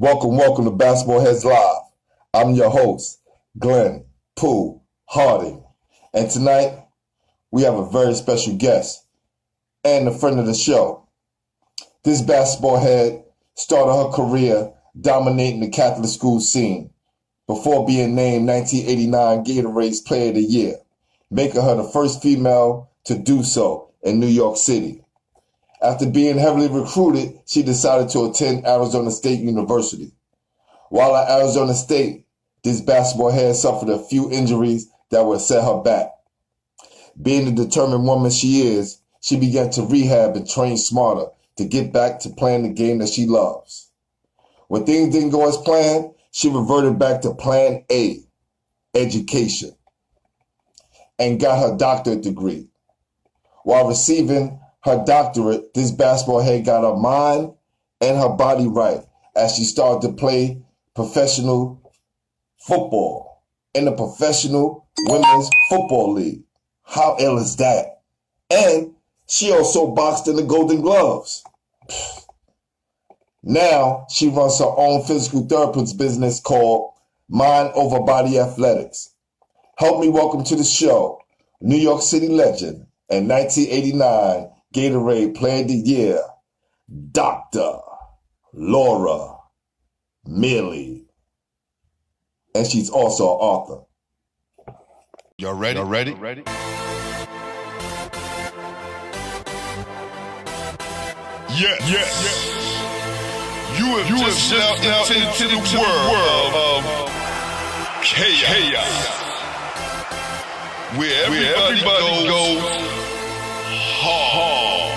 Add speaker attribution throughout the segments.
Speaker 1: Welcome to BasketballHeadzz Live. I'm your host, Glenn Pooh Harding. And tonight, we have a very special guest and a friend of the show. This basketball head started her career dominating the Catholic school scene before being named 1989 Gatorade's Player of the Year, making her the first female to do so in New York City. After being heavily recruited, she decided to attend Arizona State University. While at Arizona State, this basketball head suffered a few injuries that would set her back. Being the determined woman she is, she began to rehab and train smarter to get back to playing the game that she loves. When things didn't go as planned, she reverted back to plan A, education, and got her doctorate degree. While receiving her doctorate, this basketball head got her mind and her body right as she started to play professional football in the Professional Women's Football League. How ill is that? And she also boxed in the Golden Gloves. Now she runs her own physical therapist business called Mind Over Body Athletics. Help me welcome to the show, New York City legend and 1989 Gatorade Player of the Year, Dr. Laura Miele. And she's also an author.
Speaker 2: Y'all ready? Yes. You have just stepped into the world of chaos. Where everybody goes hard.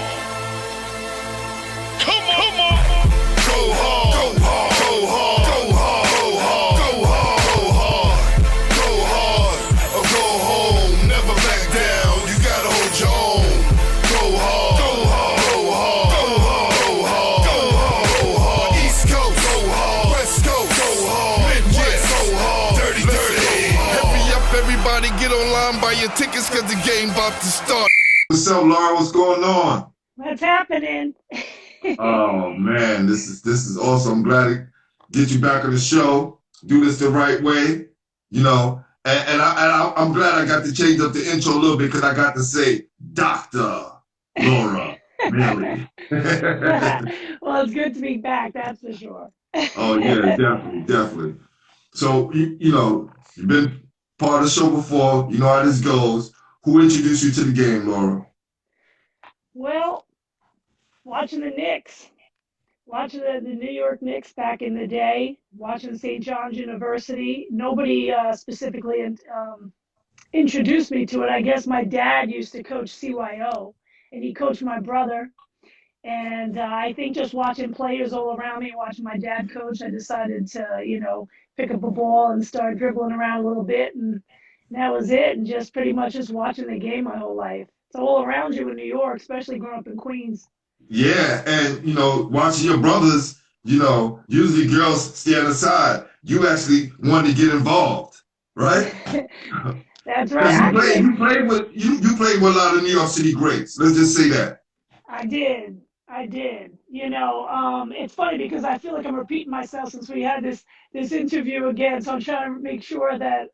Speaker 2: Come on. Go hard. Go hard. Go hard. Go hard. Go hard. Go hard. Or go home. Never back down. You gotta hold your own. Go hard. Go hard. Go hard. Go hard. Go hard. Go hard. East Coast. Go hard. West Coast. Go hard. Midwest. Go hard. Dirty. Hurry up, everybody. Get online, buy your tickets, cause the game about to start.
Speaker 1: What's up, Laura? What's going on?
Speaker 3: What's happening?
Speaker 1: Oh man, this is awesome. I'm glad to get you back on the show. Do this the right way, I'm glad I got to change up the intro a little bit because I got to say Dr. Laura Miele.
Speaker 3: Well, it's good to be back, that's for sure.
Speaker 1: Oh yeah, definitely. So you've been part of the show before. You know how this goes. Who introduced you to the game, Laura?
Speaker 3: Well, watching the Knicks, watching the New York Knicks back in the day, watching St. John's University. Nobody specifically introduced me to it. I guess my dad used to coach CYO, and he coached my brother. And I think just watching players all around me, watching my dad coach, I decided to, pick up a ball and start dribbling around a little bit. And that was it. And just pretty much just watching the game my whole life. It's all around you in New York, especially growing up in Queens.
Speaker 1: Yeah, and watching your brothers, usually girls stand aside. You actually wanted to get involved, right?
Speaker 3: That's right.
Speaker 1: You played with a lot of New York City greats. Let's just say that.
Speaker 3: I did. It's funny because I feel like I'm repeating myself since we had this interview again. So I'm trying to make sure that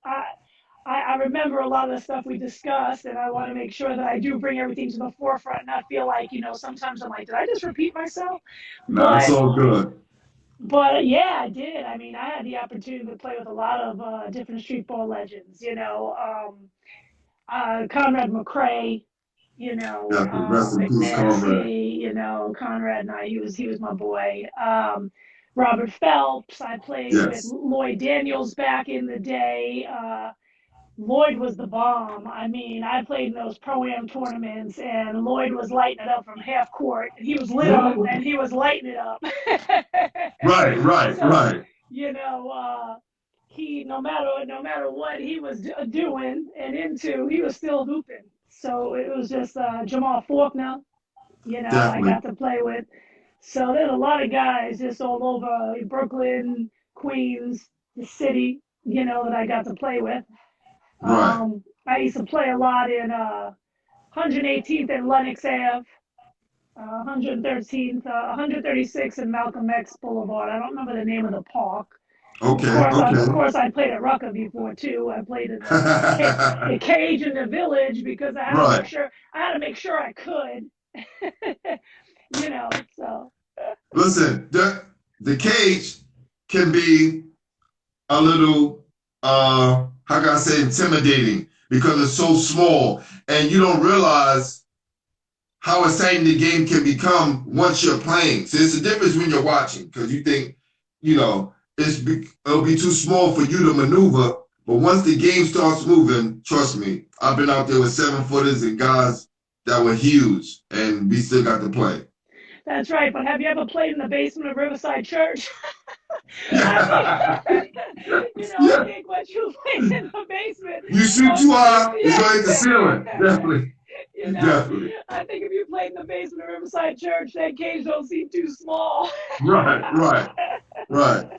Speaker 3: I remember a lot of the stuff we discussed, and I want to make sure that I do bring everything to the forefront, and not feel like, sometimes I'm like, did I just repeat myself?
Speaker 1: No, it's all good.
Speaker 3: But yeah, I did. I mean, I had the opportunity to play with a lot of different street ball legends, Conrad McRae,
Speaker 1: Rest in peace,
Speaker 3: Conrad. Conrad and he was my boy. Robert Phelps, I played with Lloyd Daniels back in the day. Lloyd was the bomb. I mean, I played in those Pro-Am tournaments, and Lloyd was lighting it up from half court. He was lit up, and he was lighting it up.
Speaker 1: Right.
Speaker 3: He no matter what he was doing and into, he was still hooping. So it was just Jamal Faulkner, I got to play with. So there's a lot of guys just all over Brooklyn, Queens, the city, that I got to play with. I used to play a lot in 118th and Lenox Ave. 113th, 136 and Malcolm X Boulevard. I don't remember the name of the park.
Speaker 1: Okay,
Speaker 3: Of
Speaker 1: okay.
Speaker 3: course, I played at Rucker before too. I played in the cage in the village because I had to make
Speaker 1: Right.
Speaker 3: sure I could, So
Speaker 1: Listen, the cage can be a little how can I say intimidating because it's so small and you don't realize how exciting the game can become once you're playing. So it's a difference when you're watching because you think, it'll be too small for you to maneuver. But once the game starts moving, trust me, I've been out there with 7-footers and guys that were huge, and we still got to play.
Speaker 3: that's right. But have you ever played in the basement of Riverside Church? I think,
Speaker 1: Yeah,
Speaker 3: I
Speaker 1: yeah.
Speaker 3: think once you played in the basement,
Speaker 1: You shoot
Speaker 3: uh,
Speaker 1: too high, it's
Speaker 3: yeah.
Speaker 1: gonna hit the ceiling. Definitely,
Speaker 3: you know,
Speaker 1: definitely.
Speaker 3: I think if you played in the basement of Riverside Church, that cage don't seem too small.
Speaker 1: Right, right, right.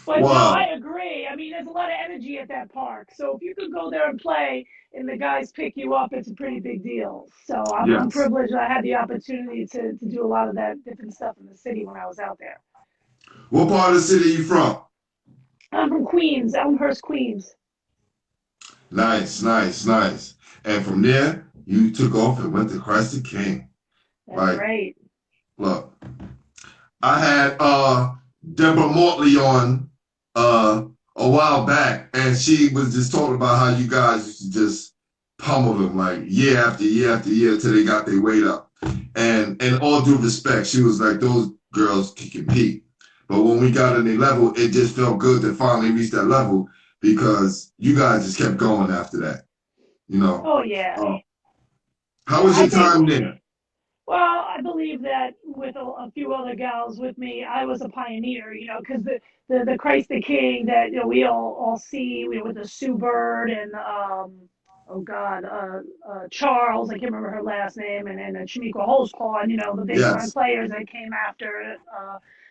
Speaker 3: But no, I
Speaker 1: Wow.
Speaker 3: agree. I mean, there's a lot of energy at that park. So if you could go there and play and the guys pick you up, it's a pretty big deal. So I'm
Speaker 1: Yes.
Speaker 3: privileged. I had the opportunity to do a lot of that different stuff in the city when I was out there.
Speaker 1: What part of the city are you from?
Speaker 3: I'm from Queens, Elmhurst, Queens.
Speaker 1: Nice, nice, nice. And from there, you took off and went to Christ the King.
Speaker 3: That's
Speaker 1: Like,
Speaker 3: right.
Speaker 1: look, I had Deborah Mortley on a while back, and she was just talking about how you guys used to just pummel them like year after year after year until they got their weight up. And in all due respect, she was like, those girls can compete. But when we got in the level, it just felt good to finally reach that level because you guys just kept going after that. You know,
Speaker 3: Oh yeah.
Speaker 1: uh, how
Speaker 3: Yeah,
Speaker 1: was
Speaker 3: I
Speaker 1: your
Speaker 3: think.
Speaker 1: time there?
Speaker 3: Well, I believe that with a few other gals with me, I was a pioneer, because the Christ the King that we all see, with the Sue Bird and oh God, Charles, I can't remember her last name, and Shamika Holzpaw, and the big time
Speaker 1: Yes,
Speaker 3: players that came after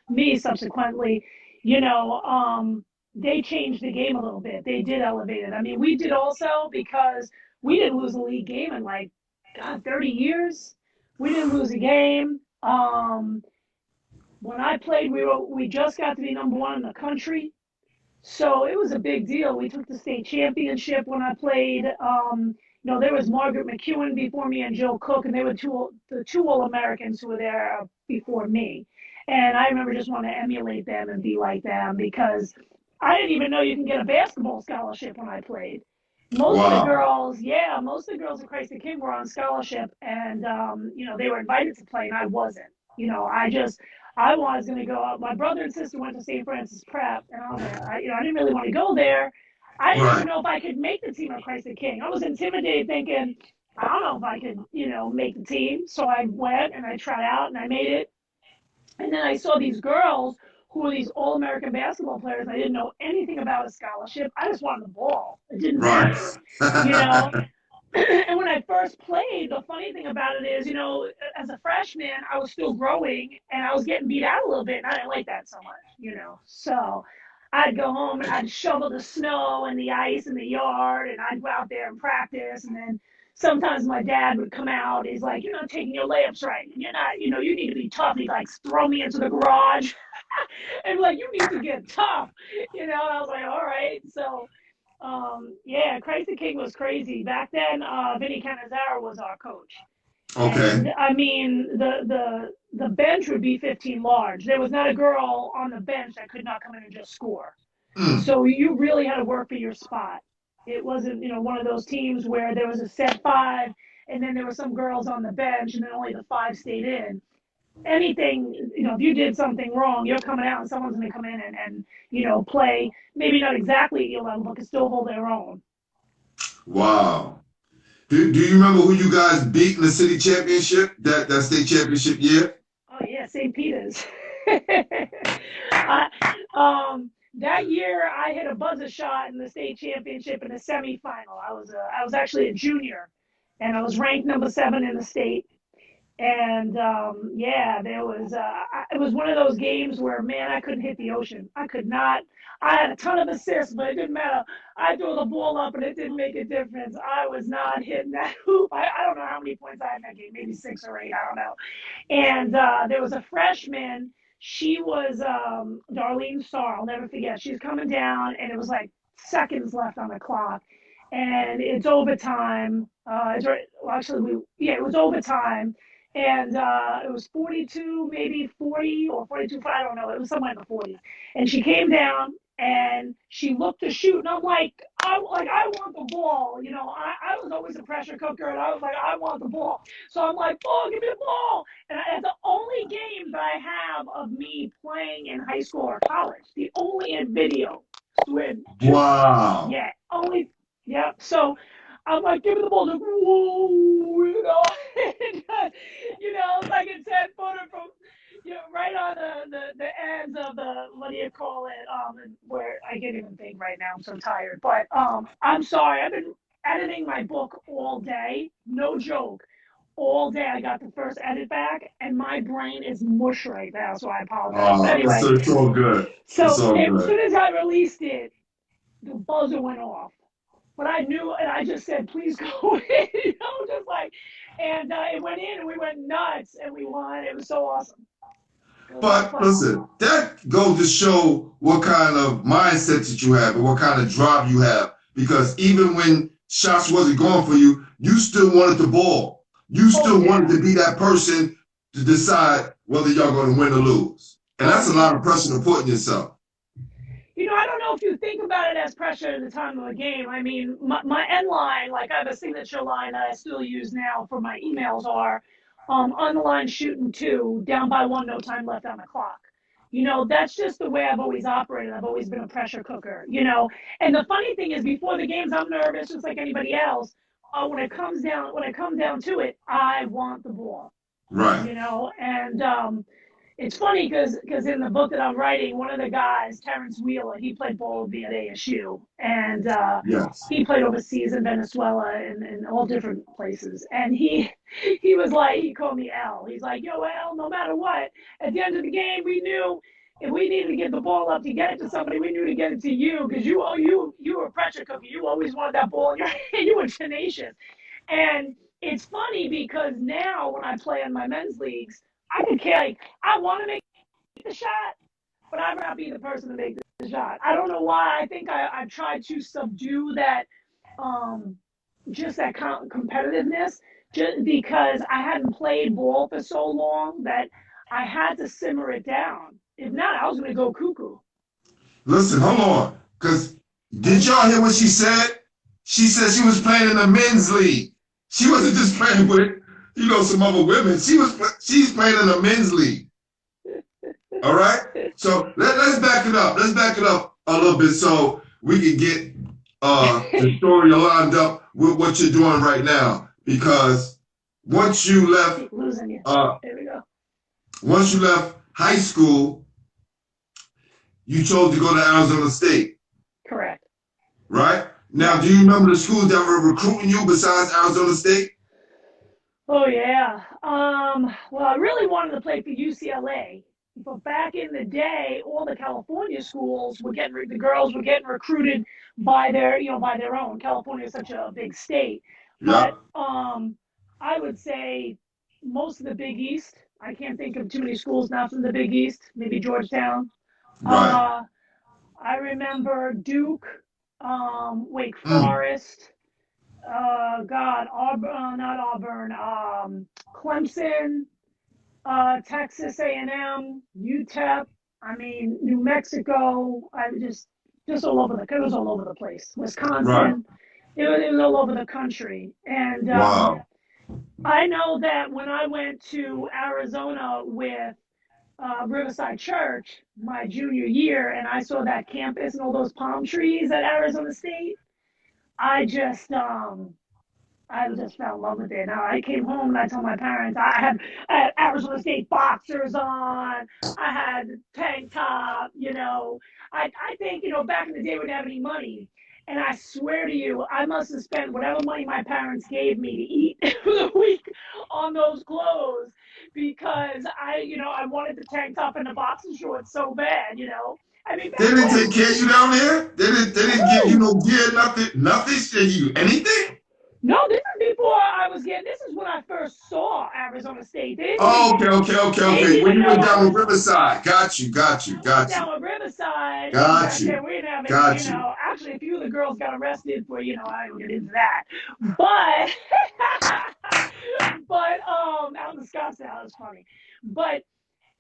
Speaker 3: me subsequently, you know, um, they changed the game a little bit. They did elevate it. I mean, we did also because we didn't lose a league game in like God 30 years. We didn't lose a game. When I played, we just got to be number one in the country, so it was a big deal. We took the state championship when I played. There was Margaret McEwen before me and Jill Cook, and they were the two All Americans who were there before me. And I remember just wanting to emulate them and be like them because I didn't even know you can get a basketball scholarship when I played.
Speaker 1: wow,
Speaker 3: Most of the girls at Christ the King were on scholarship, and they were invited to play, and I wasn't. I was going to go out. My brother and sister went to St. Francis Prep, and I didn't really want to go there. I didn't even
Speaker 1: right,
Speaker 3: know if I could make the team at Christ the King. I was intimidated, thinking, I don't know if I could, make the team. So I went and I tried out, and I made it. And then I saw these girls who were these all American basketball players. I didn't know anything about a scholarship. I just wanted the ball. It didn't matter,
Speaker 1: right.
Speaker 3: you know. And when I first played, the funny thing about it is, as a freshman, I was still growing and I was getting beat out a little bit, and I didn't like that so much. So I'd go home and I'd shovel the snow and the ice in the yard, and I'd go out there and practice. And then sometimes my dad would come out. He's like, "You're not taking your layups right. You're not, you need to be tough." He'd like throw me into the garage and like, "You need to get tough." And I was like, "All right." So yeah, Christ the King was crazy. Back then, Vinny Cannizaro was our coach. And
Speaker 1: Okay.
Speaker 3: I mean, the bench would be 15 large. There was not a girl on the bench that could not come in and just score.
Speaker 1: Mm,
Speaker 3: So you really had to work for your spot. It wasn't, one of those teams where there was a set five and then there were some girls on the bench and then only the five stayed in. Anything, if you did something wrong, you're coming out and someone's going to come in and play, maybe not exactly at your level, but can still hold their own.
Speaker 1: wow. Do you remember who you guys beat in the city championship, that state championship year?
Speaker 3: Oh yeah, St. Peter's. I, that year I hit a buzzer shot in the state championship in the semifinal. I was actually a junior, and I was ranked number 7 in the state. And yeah, there was it was one of those games where, man, I couldn't hit the ocean. I could not. I had a ton of assists, but it didn't matter. I threw the ball up and it didn't make a difference. I was not hitting that hoop. I don't know how many points I had in that game, maybe 6 or 8, I don't know. And there was a freshman. She was Darlene Starr. I'll never forget. She's coming down, and it was like seconds left on the clock, and it's overtime. Well, actually, yeah, it was overtime, and it was 42, maybe 40 or 42. I don't know. It was somewhere in the 40s, and she came down and she looked to shoot, and I'm like, I want the ball. You know, I was always a pressure cooker, and I was like, I want the ball. So I'm like, ball, give me the ball. And it's the only game that I have of me playing in high school or college. The only in video. With
Speaker 1: Wow.
Speaker 3: yeah, only, yeah. So I'm like, give me the ball. Like, whoa, you know, you know, like a 10-footer from, you know, right on the ends of the, what do you call it? Where I can't even think right now. I'm so tired. But I'm sorry. I've been editing my book all day. No joke. All day. I got the first edit back, and my brain is mush right now. So I apologize. But anyway,
Speaker 1: It's all good. It's
Speaker 3: so
Speaker 1: all
Speaker 3: as
Speaker 1: good.
Speaker 3: soon as I released it, the buzzer went off. But I knew, and I just said, please go in, you know, just like, and it went in, and we went nuts, and we won. It was so awesome. It was a lot of
Speaker 1: But
Speaker 3: fun.
Speaker 1: listen, that goes to show what kind of mindset that you have and what kind of drive you have. Because even when shots wasn't going for you, you still wanted the ball. You
Speaker 3: Oh
Speaker 1: still wanted
Speaker 3: yeah.
Speaker 1: to be that person to decide whether y'all going to win or lose. And
Speaker 3: Oh
Speaker 1: that's a lot
Speaker 3: yeah.
Speaker 1: of pressure to put on yourself.
Speaker 3: You know, I don't know if you think about it as pressure at the time of the game. I mean, my end line, like I have a signature line that I still use now for my emails are on the line shooting two, down by one, no time left on the clock. You know, that's just the way I've always operated. I've always been a pressure cooker, you know. And the funny thing is, before the games, I'm nervous just like anybody else. When it comes down to it, I want the ball,
Speaker 1: Right.
Speaker 3: you know. And it's funny because in the book that I'm writing, one of the guys, Terrence Wheeler, he played ball with me at ASU, and
Speaker 1: Yes.
Speaker 3: he played overseas in Venezuela and all different places. And he was like, he called me L. He's like, yo, L, no matter what, at the end of the game, we knew if we needed to get the ball up to get it to somebody, we knew to get it to you because you were a pressure cooker. You always wanted that ball in your hand. You were tenacious. And it's funny because now when I play in my men's leagues, I could carry. I want to make the shot, but I'd rather be the person to make the shot. I don't know why. I think I tried to subdue that, um, just that competitiveness, just because I hadn't played ball for so long that I had to simmer it down. If not, I was going to go cuckoo.
Speaker 1: Listen, hold on. Because did y'all hear what she said? She said she was playing in the men's league. She wasn't just playing with, some other women. She's playing in the men's league. All right. So let's back it up. Let's back it up a little bit so we can get the story lined up with what you're doing right now. Because once you left,
Speaker 3: Keep losing you.
Speaker 1: uh,
Speaker 3: There we go.
Speaker 1: once you left high school, you chose to go to Arizona State,
Speaker 3: Correct.
Speaker 1: right? Now, do you remember the schools that were recruiting you besides Arizona State?
Speaker 3: Oh yeah. Well, I really wanted to play for UCLA, but back in the day, all the California schools were getting the girls were getting recruited by by their own. California is such a big state, but
Speaker 1: Yep.
Speaker 3: I would say most of the Big East. I can't think of too many schools now from the Big East. Maybe Georgetown.
Speaker 1: Right.
Speaker 3: Uh, I remember Duke, Wake
Speaker 1: Mm.
Speaker 3: Forest. God, Auburn, not Auburn, Clemson, Texas A&M, UTEP. I mean, New Mexico. I just all over it was all over the place.
Speaker 1: Right.
Speaker 3: Wisconsin. It was all over the country. And
Speaker 1: Wow.
Speaker 3: I know that when I went to Arizona with Riverside Church my junior year, and I saw that campus and all those palm trees at Arizona State, I just I just fell in love with it. Now I came home and I told my parents I had Arizona State boxers on. I had tank top. I think back in the day we didn't have any money, And I swear to you, I must have spent whatever money my parents gave me to eat for the week on those clothes because I wanted the tank top and the boxer shorts so bad, I mean,
Speaker 2: They
Speaker 3: back
Speaker 2: didn't
Speaker 3: then,
Speaker 2: take care of you down there? They didn't give you
Speaker 3: who?
Speaker 2: no gear, nothing? They give you anything?
Speaker 3: No, this is before I was getting. This is when I first saw Arizona State.
Speaker 2: Oh,
Speaker 3: They didn't
Speaker 2: okay. When
Speaker 3: even
Speaker 2: you
Speaker 3: know
Speaker 2: went
Speaker 3: I
Speaker 2: down with
Speaker 3: was.
Speaker 2: Riverside. Got you.
Speaker 3: I went down with Riverside, and
Speaker 2: Got
Speaker 3: back then
Speaker 2: you.
Speaker 3: we didn't have any.
Speaker 2: Got you.
Speaker 3: Actually, a few of the girls got arrested for. I don't get into that, but out in Scottsdale, it's funny, but.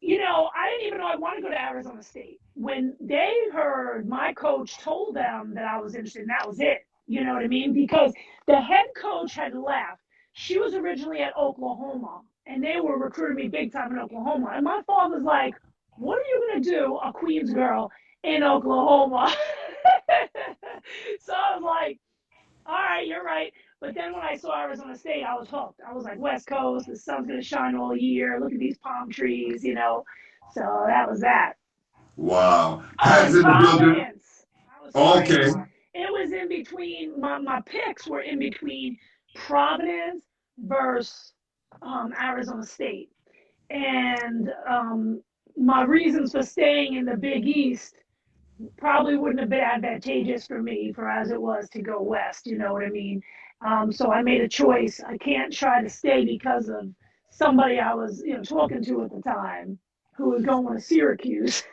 Speaker 3: I didn't even know I wanted to go to Arizona State. When they heard my coach told them that I was interested, and that was it. You know what I mean? Because the head coach had left. She was originally at Oklahoma, and they were recruiting me big time in Oklahoma. And my father's like, "What are you going to do, a Queens girl in Oklahoma?" So I was like, all right, you're right. But then when I saw Arizona State, I was hooked. I was like, West Coast, the sun's going to shine all year. Look at these palm trees. So that was that.
Speaker 2: Wow.
Speaker 3: Oh,
Speaker 2: Pat's
Speaker 3: and
Speaker 2: in the building.
Speaker 3: Providence. I was sorry.
Speaker 2: Okay.
Speaker 3: It was in between, my picks were in between Providence versus Arizona State. And my reasons for staying in the Big East probably wouldn't have been advantageous for me for as it was to go west, you know what I mean? So I made a choice. I can't try to stay because of somebody I was, talking to at the time who was going to Syracuse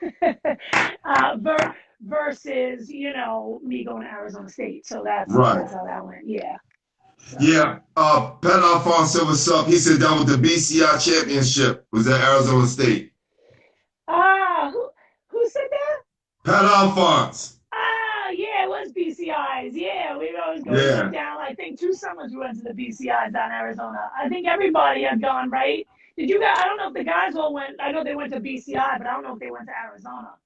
Speaker 3: versus, me going to Arizona State. So
Speaker 2: Right.
Speaker 3: that's how that went. Yeah. So.
Speaker 2: Yeah. Pat Alfonso, what's up? He said that was the BCI championship. Was at Arizona State.
Speaker 3: Who said that?
Speaker 2: Pat Alphonse.
Speaker 3: Yeah, it was BCIs. Yeah, we always go
Speaker 2: Yeah.
Speaker 3: down. I think 2 summers we went to the BCIs down in Arizona. I think everybody had gone, right? Did you guys? I don't know if the guys all went. I know they went to BCI, but I don't know if they went to Arizona.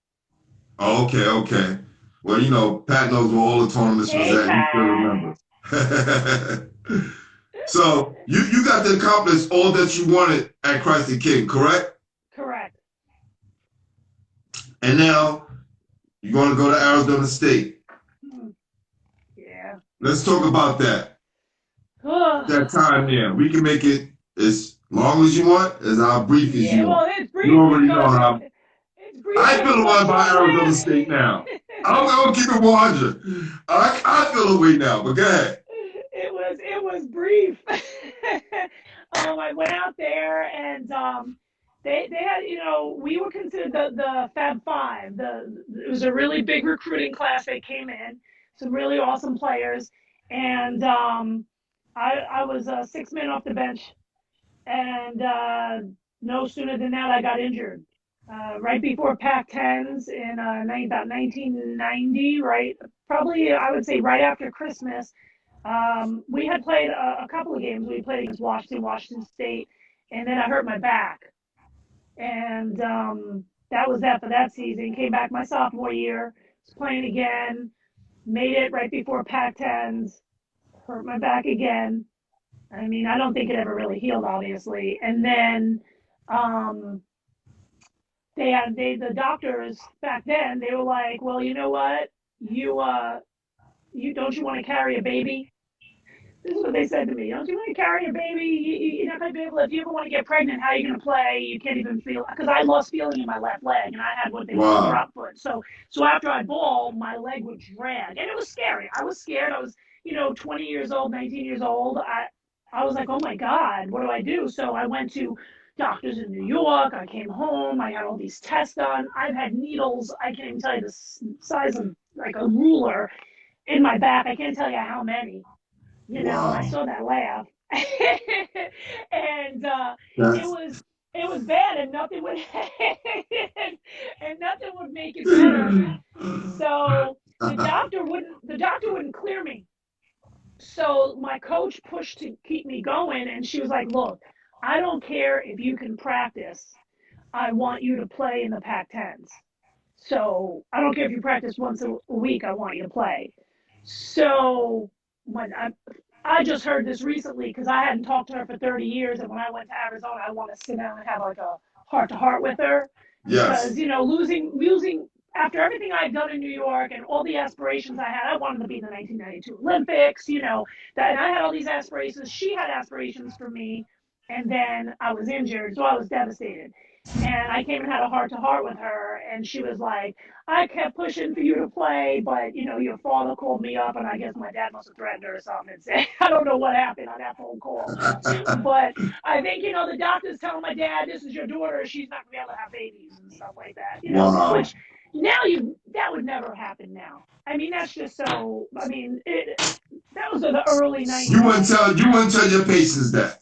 Speaker 2: Oh, okay. Well, Pat knows where all the tournaments was
Speaker 3: Hey,
Speaker 2: at. He still
Speaker 3: Pat.
Speaker 2: remembers. So you got to accomplish all that you wanted at Christ the King, correct?
Speaker 3: Correct.
Speaker 2: And now you're going to go to Arizona State.
Speaker 3: Yeah.
Speaker 2: Let's talk about that. That time there. We can make it as long as you want, as how brief as you want.
Speaker 3: Well, it's brief.
Speaker 2: You already know how.
Speaker 3: It's brief.
Speaker 2: I feel a way about Arizona State now. I'm going to keep it 100. I feel a way now, but go ahead.
Speaker 3: It was brief. I went out there and they had, we were considered the Fab Five. It was a really big recruiting class that came in, some really awesome players, and I was 6 men off the bench, and no sooner than that I got injured. Right before Pac-10s in about 1990, right? Probably I would say right after Christmas. We had played a couple of games. We played against Washington State, and then I hurt my back. And that was that for that season. Came back my sophomore year, was playing again, made it right before Pac-10s, hurt my back again. I mean, I don't think it ever really healed, obviously. And then the doctors back then, they were like, well, you know what? You don't you want to carry a baby? This is what they said to me. Don't you want to carry a baby? You're not going to be able to, if you ever want to get pregnant, how are you going to play? You can't even feel, because I lost feeling in my left leg and I had what they call a drop foot. So after I balled, my leg would drag and it was scary. I was scared. I was, 20 years old, 19 years old. I was like, oh my God, what do I do? So I went to doctors in New York. I came home. I had all these tests done. I've had needles. I can't even tell you the size of like a ruler in my back. I can't tell you how many.
Speaker 2: Wow.
Speaker 3: I saw that laugh, and it was bad, and nothing would make it better. So the doctor wouldn't clear me. So my coach pushed to keep me going, and she was like, "Look, I don't care if you can practice. I want you to play in the Pac-10s. So I don't care if you practice once a week. I want you to play." So when I just heard this recently because I hadn't talked to her for 30 years, and when I went to Arizona, I want to sit down and have like a heart-to-heart with her.
Speaker 2: Yes.
Speaker 3: Because losing after everything I'd done in New York and all the aspirations I had, I wanted to be in the 1992 Olympics, that, and I had all these aspirations. She had aspirations for me, and then I was injured, so I was devastated. And I came and had a heart to heart with her, and she was like, I kept pushing for you to play, but your father called me up, and I guess my dad must have threatened her or something and said, I don't know what happened on that phone call. But I think, the doctors telling my dad, this is your daughter, she's not gonna be able to have babies and stuff like that,
Speaker 1: Wow.
Speaker 3: which now that would never happen now. I mean, that's just so, that was in the early
Speaker 1: You wouldn't
Speaker 3: 90s.
Speaker 1: tell you wouldn't tell your patients that.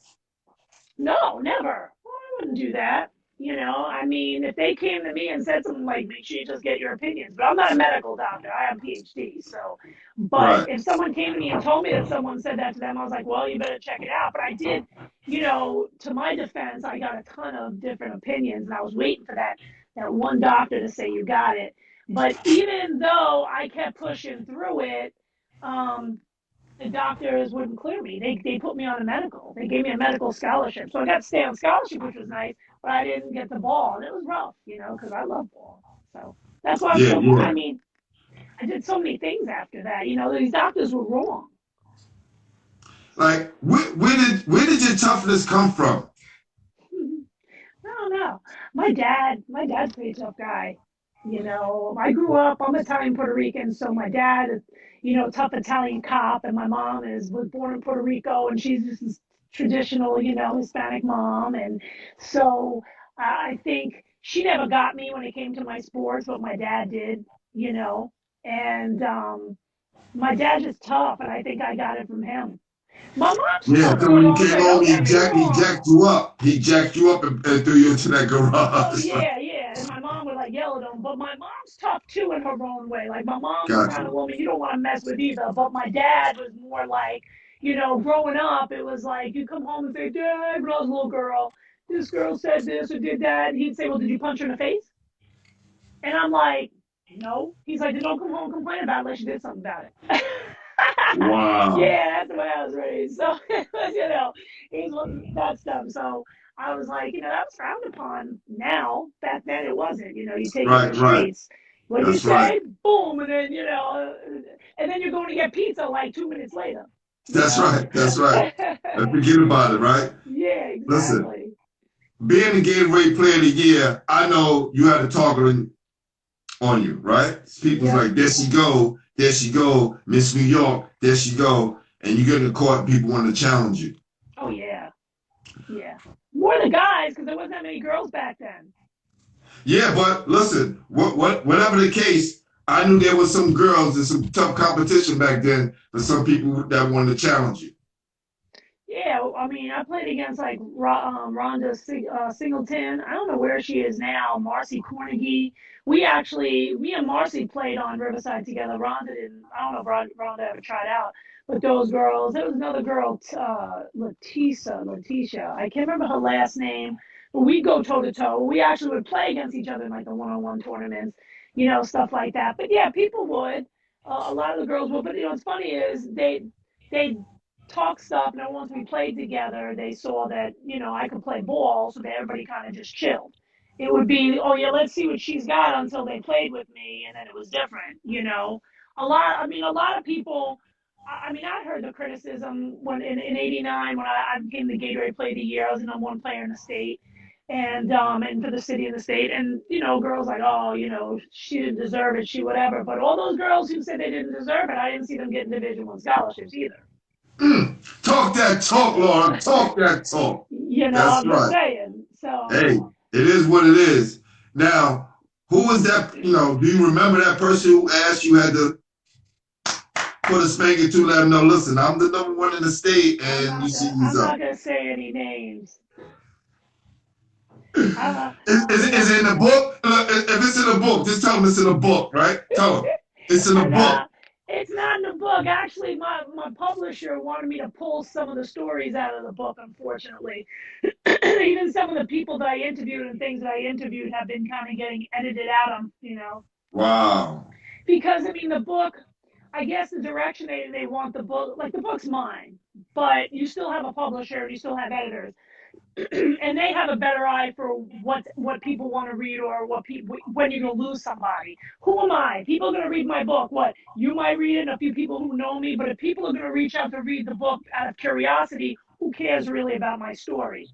Speaker 3: No, never. Well, I wouldn't do that. I mean, if they came to me and said something like, make sure you just get your opinions, but I'm not a medical doctor. I have a PhD. So, but
Speaker 1: Right.
Speaker 3: if someone came to me and told me that someone said that to them, I was like, well, you better check it out. But I did, to my defense, I got a ton of different opinions and I was waiting for that one doctor to say, you got it. But even though I kept pushing through it, um, the doctors wouldn't clear me. They put me on a medical. They gave me a medical scholarship. So I got to stay on scholarship, which was nice, but I didn't get the ball. And it was rough, because I love ball. So that's why I'm
Speaker 1: Yeah,
Speaker 3: still,
Speaker 1: yeah.
Speaker 3: I mean, I did so many things after that. These doctors were wrong.
Speaker 1: Like, where did your toughness come from?
Speaker 3: I don't know. My dad's a pretty tough guy. I grew up, I'm Italian Puerto Rican, so my dad is, tough Italian cop, and my mom was born in Puerto Rico, and she's just this traditional, Hispanic mom. And so I think she never got me when it came to my sports, but my dad did, you know, and my dad's just tough, and I think I got it from him. My mom's
Speaker 1: Yeah,
Speaker 3: tough
Speaker 1: because
Speaker 3: too,
Speaker 1: when you came
Speaker 3: Andre.
Speaker 1: home,
Speaker 3: Don't
Speaker 1: he
Speaker 3: get me
Speaker 1: jacked he
Speaker 3: wrong.
Speaker 1: jacked you up. He jacked you up and threw you into that
Speaker 3: Oh
Speaker 1: garage.
Speaker 3: yeah, yeah. And my mom would like yell at him, but my mom's tough too in her own way. Like my mom's the kind
Speaker 1: Gotcha.
Speaker 3: of woman you don't want to mess with either. But my dad was more like, growing up, it was like you come home and say, Dad, when I was a little girl, this girl said this or did that. And he'd say, well, did you punch her in the face? And I'm like, no. He's like, then don't come home and complain about it unless you did something about it.
Speaker 1: Wow.
Speaker 3: Yeah, that's the way I was raised. So, he's that stuff. So I was like, that was frowned upon now. Back then it wasn't. You take it in
Speaker 1: Right,
Speaker 3: the
Speaker 1: right.
Speaker 3: streets. What do you
Speaker 1: That's right.
Speaker 3: say? Boom. And then, and then you're going to get pizza like 2 minutes later, you
Speaker 1: That's
Speaker 3: know?
Speaker 1: right. That's right. And forget about it, right?
Speaker 3: Yeah,
Speaker 1: Listen,
Speaker 3: exactly.
Speaker 1: being the Gatorade Player of the Year, I know you had a target on you, right? People's
Speaker 3: Yep.
Speaker 1: like, there she go, Miss New York, there she go, and you get in the court, and people want to challenge you.
Speaker 3: Oh, yeah. Yeah. More the guys, because there wasn't that many girls back then.
Speaker 1: Yeah, but listen, whatever the case, I knew there was some girls and some tough competition back then for some people that wanted to challenge you.
Speaker 3: Yeah, I mean, I played against like Rhonda Singleton. I don't know where she is now. Marcy Cornegie. Me and Marcy played on Riverside together. Rhonda didn't. I don't know if Rhonda ever tried out, but those girls. There was another girl, Letitia. I can't remember her last name, but we go toe to toe. We actually would play against each other in like the one-on-one tournaments, stuff like that. But yeah, people would. A lot of the girls would. But what's funny is they talk stuff. And then once we played together, they saw that, I could play ball. So that everybody kind of just chilled. It would be, oh, yeah, let's see what she's got until they played with me. And then it was different. A lot of people, I heard the criticism when in 89, when I became the Gatorade Player of the Year, I was the number one player in the state. And for the city and the state, and girls like, oh, she didn't deserve it, she whatever. But all those girls who said they didn't deserve it, I didn't see them getting Division I scholarships either.
Speaker 1: Talk that talk, Laura. Talk that talk. That's
Speaker 3: I'm just
Speaker 1: right.
Speaker 3: saying.
Speaker 1: Hey,
Speaker 3: So,
Speaker 1: it is what it is. Now, who was that? Do you remember that person who asked you had to put a spanking to let them know, listen, I'm the number one in the state and you see who's
Speaker 3: I'm
Speaker 1: up?
Speaker 3: not gonna say any names.
Speaker 1: Is,
Speaker 3: Uh,
Speaker 1: is it in the book? If it's in the book, just tell them it's in the book, right? Tell them it's in the
Speaker 3: and
Speaker 1: book.
Speaker 3: it's not in the book. Actually, my publisher wanted me to pull some of the stories out of the book. Unfortunately, even some of the people that I interviewed and things that I interviewed have been kind of getting edited out of.
Speaker 1: Wow.
Speaker 3: Because the book, I guess the direction they want the book, like the book's mine, but you still have a publisher and you still have editors. and they have a better eye for what people want to read or when you're going to lose somebody. Who am I? People are going to read my book. What? You might read it, and a few people who know me, but if people are going to reach out to read the book out of curiosity, who cares really about my story?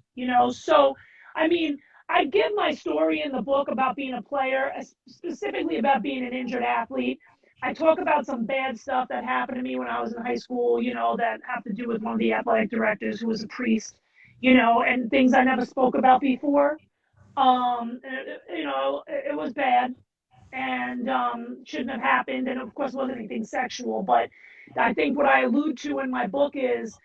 Speaker 3: So I mean, I give my story in the book about being a player, specifically about being an injured athlete. I talk about some bad stuff that happened to me when I was in high school, that have to do with one of the athletic directors who was a priest, and things I never spoke about before. It was bad and shouldn't have happened. And of course, it wasn't anything sexual. But I think what I allude to in my book is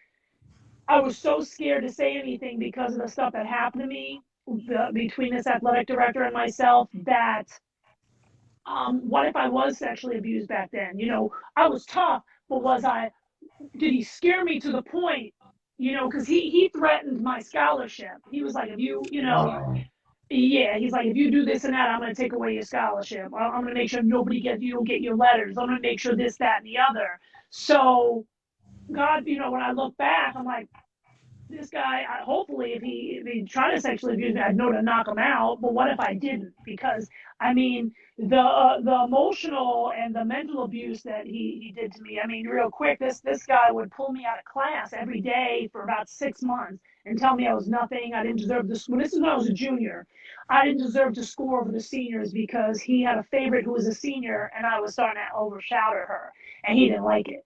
Speaker 3: I was so scared to say anything because of the stuff that happened to me between this athletic director and myself that what if I was sexually abused back then? I was tough, but did he scare me to the point, because he threatened my scholarship. He was like, if
Speaker 1: Wow.
Speaker 3: yeah, he's like, if you do this and that, I'm going to take away your scholarship. I'm going to make sure you don't get your letters. I'm going to make sure this, that, and the other. So God, when I look back, I'm like, this guy, hopefully if he tried to sexually abuse me, I'd know to knock him out. But what if I didn't? Because I mean, the emotional and the mental abuse that he did to me. I mean, real quick, this guy would pull me out of class every day for about 6 months and tell me I was nothing. I didn't deserve this. When this is when I was a junior, I didn't deserve to score over the seniors because he had a favorite who was a senior, and I was starting to overshadow her, and he didn't like it.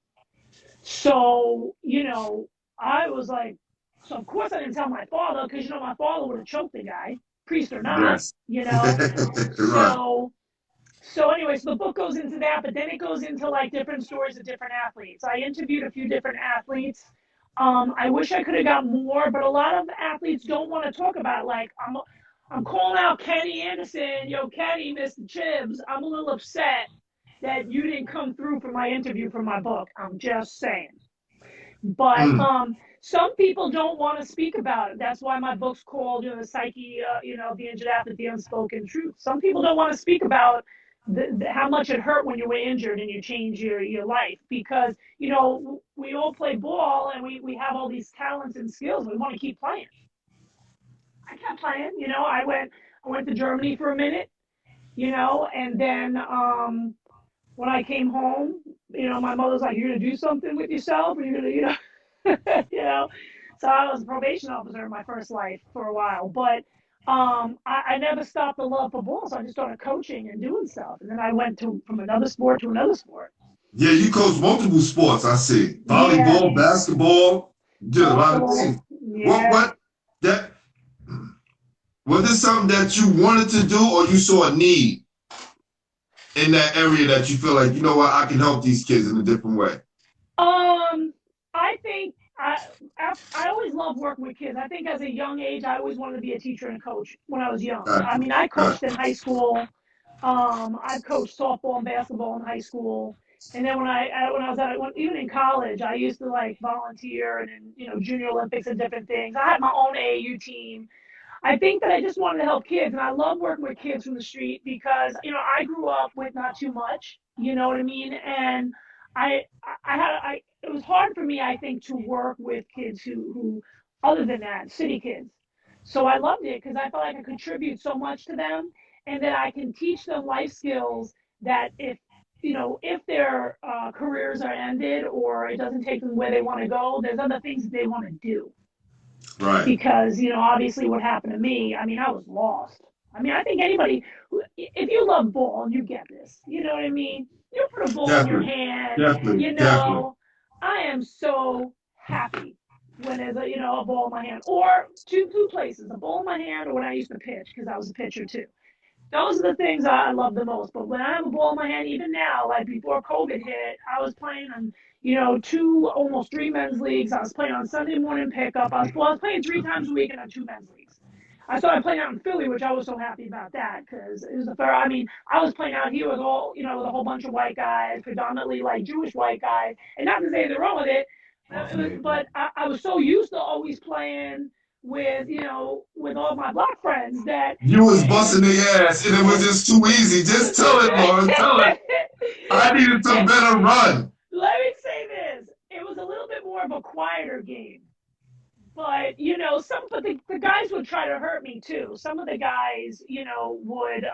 Speaker 3: So I was like. So of course I didn't tell my father because my father would have choked the guy, priest or not,
Speaker 1: Yes. Right.
Speaker 3: So anyway, so the book goes into that, but then it goes into like different stories of different athletes. I interviewed a few different athletes. I wish I could have got more, but a lot of athletes don't want to talk about it. Like I'm calling out Kenny Anderson, yo Kenny, Mr. Chibbs. I'm a little upset that you didn't come through for my interview for my book. I'm just saying. But
Speaker 1: Mm.
Speaker 3: some people don't want to speak about it. That's why my book's called, the psyche, the injured athlete, the unspoken truth. Some people don't want to speak about how much it hurt when you were injured and you changed your life because, we all play ball and we have all these talents and skills. We want to keep playing. I kept playing, I went to Germany for a minute, and then when I came home, my mother's like, "You're gonna do something with yourself, or you're gonna, you know." So I was a probation officer in my first life for a while, but I never stopped the love for ball, so I just started coaching and doing stuff, and then I went from another sport to another sport.
Speaker 1: Yeah, you coach multiple sports, I see.
Speaker 3: Yeah,
Speaker 1: Volleyball, basketball, you did a lot of
Speaker 3: basketball.
Speaker 1: things.
Speaker 3: Yeah.
Speaker 1: What that was this something that you wanted to do or you saw a need in that area that you feel like, you know what, I can help these kids in a different way?
Speaker 3: I think I always loved working with kids. I think as a young age, I always wanted to be a teacher and a coach when I was young. I
Speaker 1: Gotcha.
Speaker 3: mean, I coached in
Speaker 1: Gotcha.
Speaker 3: high school. I've coached softball and basketball in high school. And then when I was even in college, I used to like volunteer and in, Junior Olympics and different things. I had my own AAU team. I think that I just wanted to help kids, and I love working with kids from the street because I grew up with not too much, you know what I mean, and it was hard for me, I think, to work with kids who other than that, city kids. So I loved it because I felt like I contribute so much to them, and that I can teach them life skills that if their careers are ended or it doesn't take them where they want to go, there's other things that they want to do
Speaker 1: Right.
Speaker 3: because obviously what happened to me, I mean, I was lost. I mean, I think anybody if you love ball, you get this, you know what I mean, you put a ball in your
Speaker 1: Definitely.
Speaker 3: hand,
Speaker 1: Definitely. Definitely.
Speaker 3: I am so happy when there's a ball in my hand, or two places, a ball in my hand, or when I used to pitch because I was a pitcher too. Those are the things I love the most. But when I have a ball in my hand, even now, like before COVID hit, I was playing on, two, almost three men's leagues. I was playing on Sunday morning pickup. I was playing 3 times a week in on two men's leagues. I started playing out in Philly, which I was so happy about that because it was the fair. I mean, I was playing out here with with a whole bunch of white guys, predominantly like Jewish white guys, and not to say anything wrong with it, but I was so used to always playing with all my black friends that
Speaker 1: You was busting their ass and it was just too easy. Just tell it, Lauren. Tell it. I needed some better run.
Speaker 3: Let me say this. It was a little bit more of a quieter game. But the guys would try to hurt me too. Some of the guys, would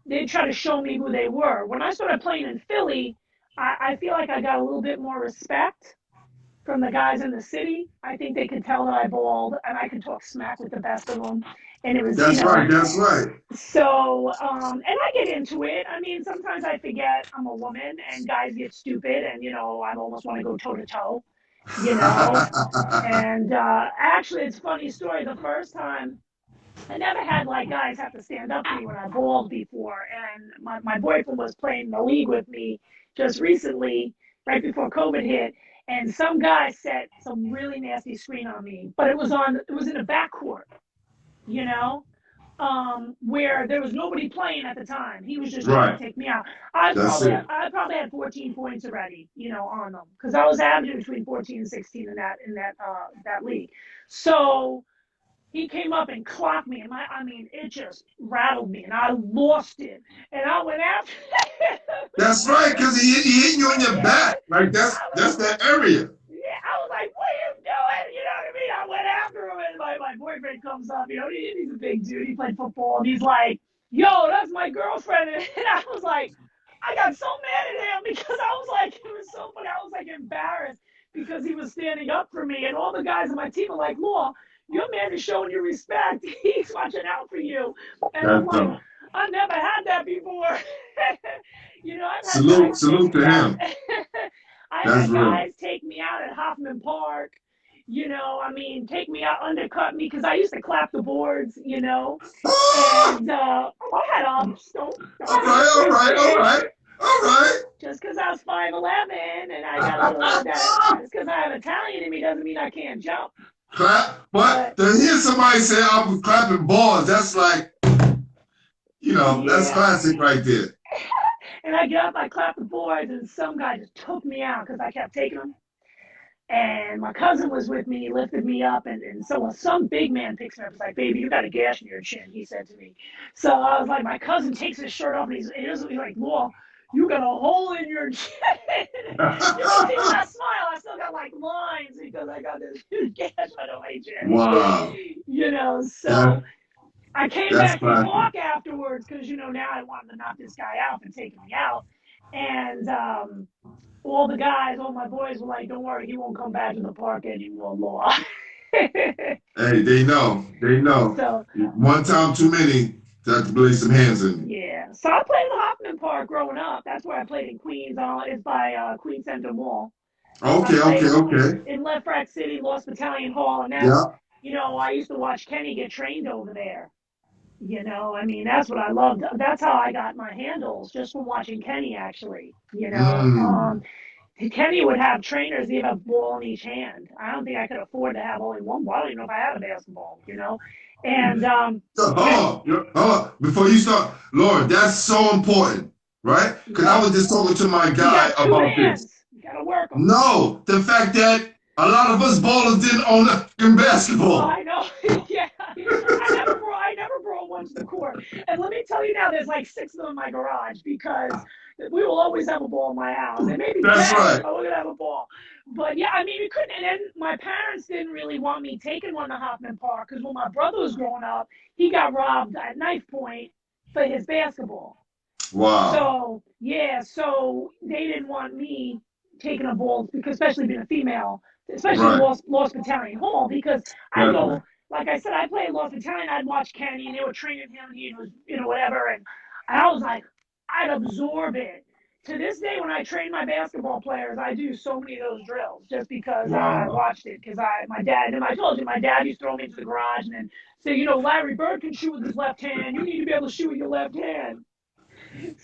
Speaker 3: they'd try to show me who they were. When I started playing in Philly, I feel like I got a little bit more respect from the guys in the city. I think they could tell that I balled and I could talk smack with the best of them. And it was,
Speaker 1: That's right. That's right.
Speaker 3: so, and I get into it. I mean, sometimes I forget I'm a woman and guys get stupid and, I almost want to go toe to toe, you know. And actually, it's a funny story. The first time, I never had like guys have to stand up for me when I balled before. And my boyfriend was playing the league with me just recently, right before COVID hit. And some guy set some really nasty screen on me, but it was in the backcourt, you know, where there was nobody playing at the time. He was just trying
Speaker 1: Right.
Speaker 3: to take me out. I
Speaker 1: That's
Speaker 3: probably
Speaker 1: it.
Speaker 3: I probably had 14 points already, on them because I was averaging between 14 and 16 in that league. So he came up and clocked me, and it just rattled me, and I lost it, and I went after him.
Speaker 1: That's right, because he hitting you on your back. Like that's that area.
Speaker 3: Yeah, I was like, what are you doing? You know what I mean? I went after him, and my boyfriend comes up, he's a big dude, he played football, and he's like, yo, that's my girlfriend, and I was like, I got so mad at him because I was like, it was so funny, I was like embarrassed because he was standing up for me, and all the guys on my team were like, Law, your man is showing you respect. He's watching out for you. And I'm
Speaker 1: That's
Speaker 3: like, I never had that before. I've had
Speaker 1: salute
Speaker 3: guys take
Speaker 1: to
Speaker 3: me out.
Speaker 1: him.
Speaker 3: I've
Speaker 1: That's
Speaker 3: had
Speaker 1: real.
Speaker 3: guys take me out at Hoffman Park. Take me out, undercut me because I used to clap the boards, and I had ups. Don't
Speaker 1: All
Speaker 3: get it
Speaker 1: right, all right, all
Speaker 3: twisted.
Speaker 1: right, all right.
Speaker 3: Just because I was 5'11" and I got a little of that, just because I have Italian in me doesn't mean I can't jump.
Speaker 1: Clap, but to hear somebody say I was clapping balls, that's like, that's classic right there.
Speaker 3: And I get up, I clap the boards, and some guy just took me out because I kept taking them. And my cousin was with me, he lifted me up, and so some big man picks me up. He's like, baby, you got a gash in your chin, he said to me. So I was like, my cousin takes his shirt off, and he's like, Law, you got a hole in your chin. You can see when I smile, I still got like lines because I got this huge gash on my chin.
Speaker 1: Wow.
Speaker 3: So I came back to
Speaker 1: classic.
Speaker 3: talk afterwards because, now I wanted to knock this guy out for taking me out. And all the guys, all my boys were like, don't worry, he won't come back to the park anymore, Law.
Speaker 1: Hey, they know.
Speaker 3: So,
Speaker 1: One time too many to have to blaze some hands in.
Speaker 3: yeah. So I played in Hoffman Park growing up. That's where I played in Queens. It's by Queens Center Mall.
Speaker 1: Okay.
Speaker 3: In Left Rack City, Lost Battalion Hall. And that's, I used to watch Kenny get trained over there. That's what I loved. That's how I got my handles, just from watching Kenny, actually. Kenny would have trainers, he'd have a ball in each hand. I don't think I could afford to have only one ball. I don't even know if I had a basketball, And
Speaker 1: before you start, Laura, that's so important, right? Because I was just talking to my guy about this.
Speaker 3: You gotta work them.
Speaker 1: No, the fact that a lot of us ballers didn't own a basketball.
Speaker 3: Oh, I know. Yeah. I never brought one to the court. And let me tell you now, there's like 6 of them in my garage because we will always have a ball in my house. And maybe
Speaker 1: that's right.
Speaker 3: But we're gonna have a ball. But yeah, we couldn't. And then my parents didn't really want me taking one to Hoffman Park because when my brother was growing up, he got robbed at knife point for his basketball.
Speaker 1: Wow.
Speaker 3: So they didn't want me taking a ball, because especially being a female, especially in Lost Battalion Hall, because I go, like I said, I played Lost Battalion, I'd watch Kenny, and they were training him, he was, whatever, and I was like, I'd absorb it. To this day, when I train my basketball players, I do so many of those drills just because I watched it. Because my dad, and I told you, my dad used to throw me into the garage and then say, Larry Bird can shoot with his left hand. You need to be able to shoot with your left hand.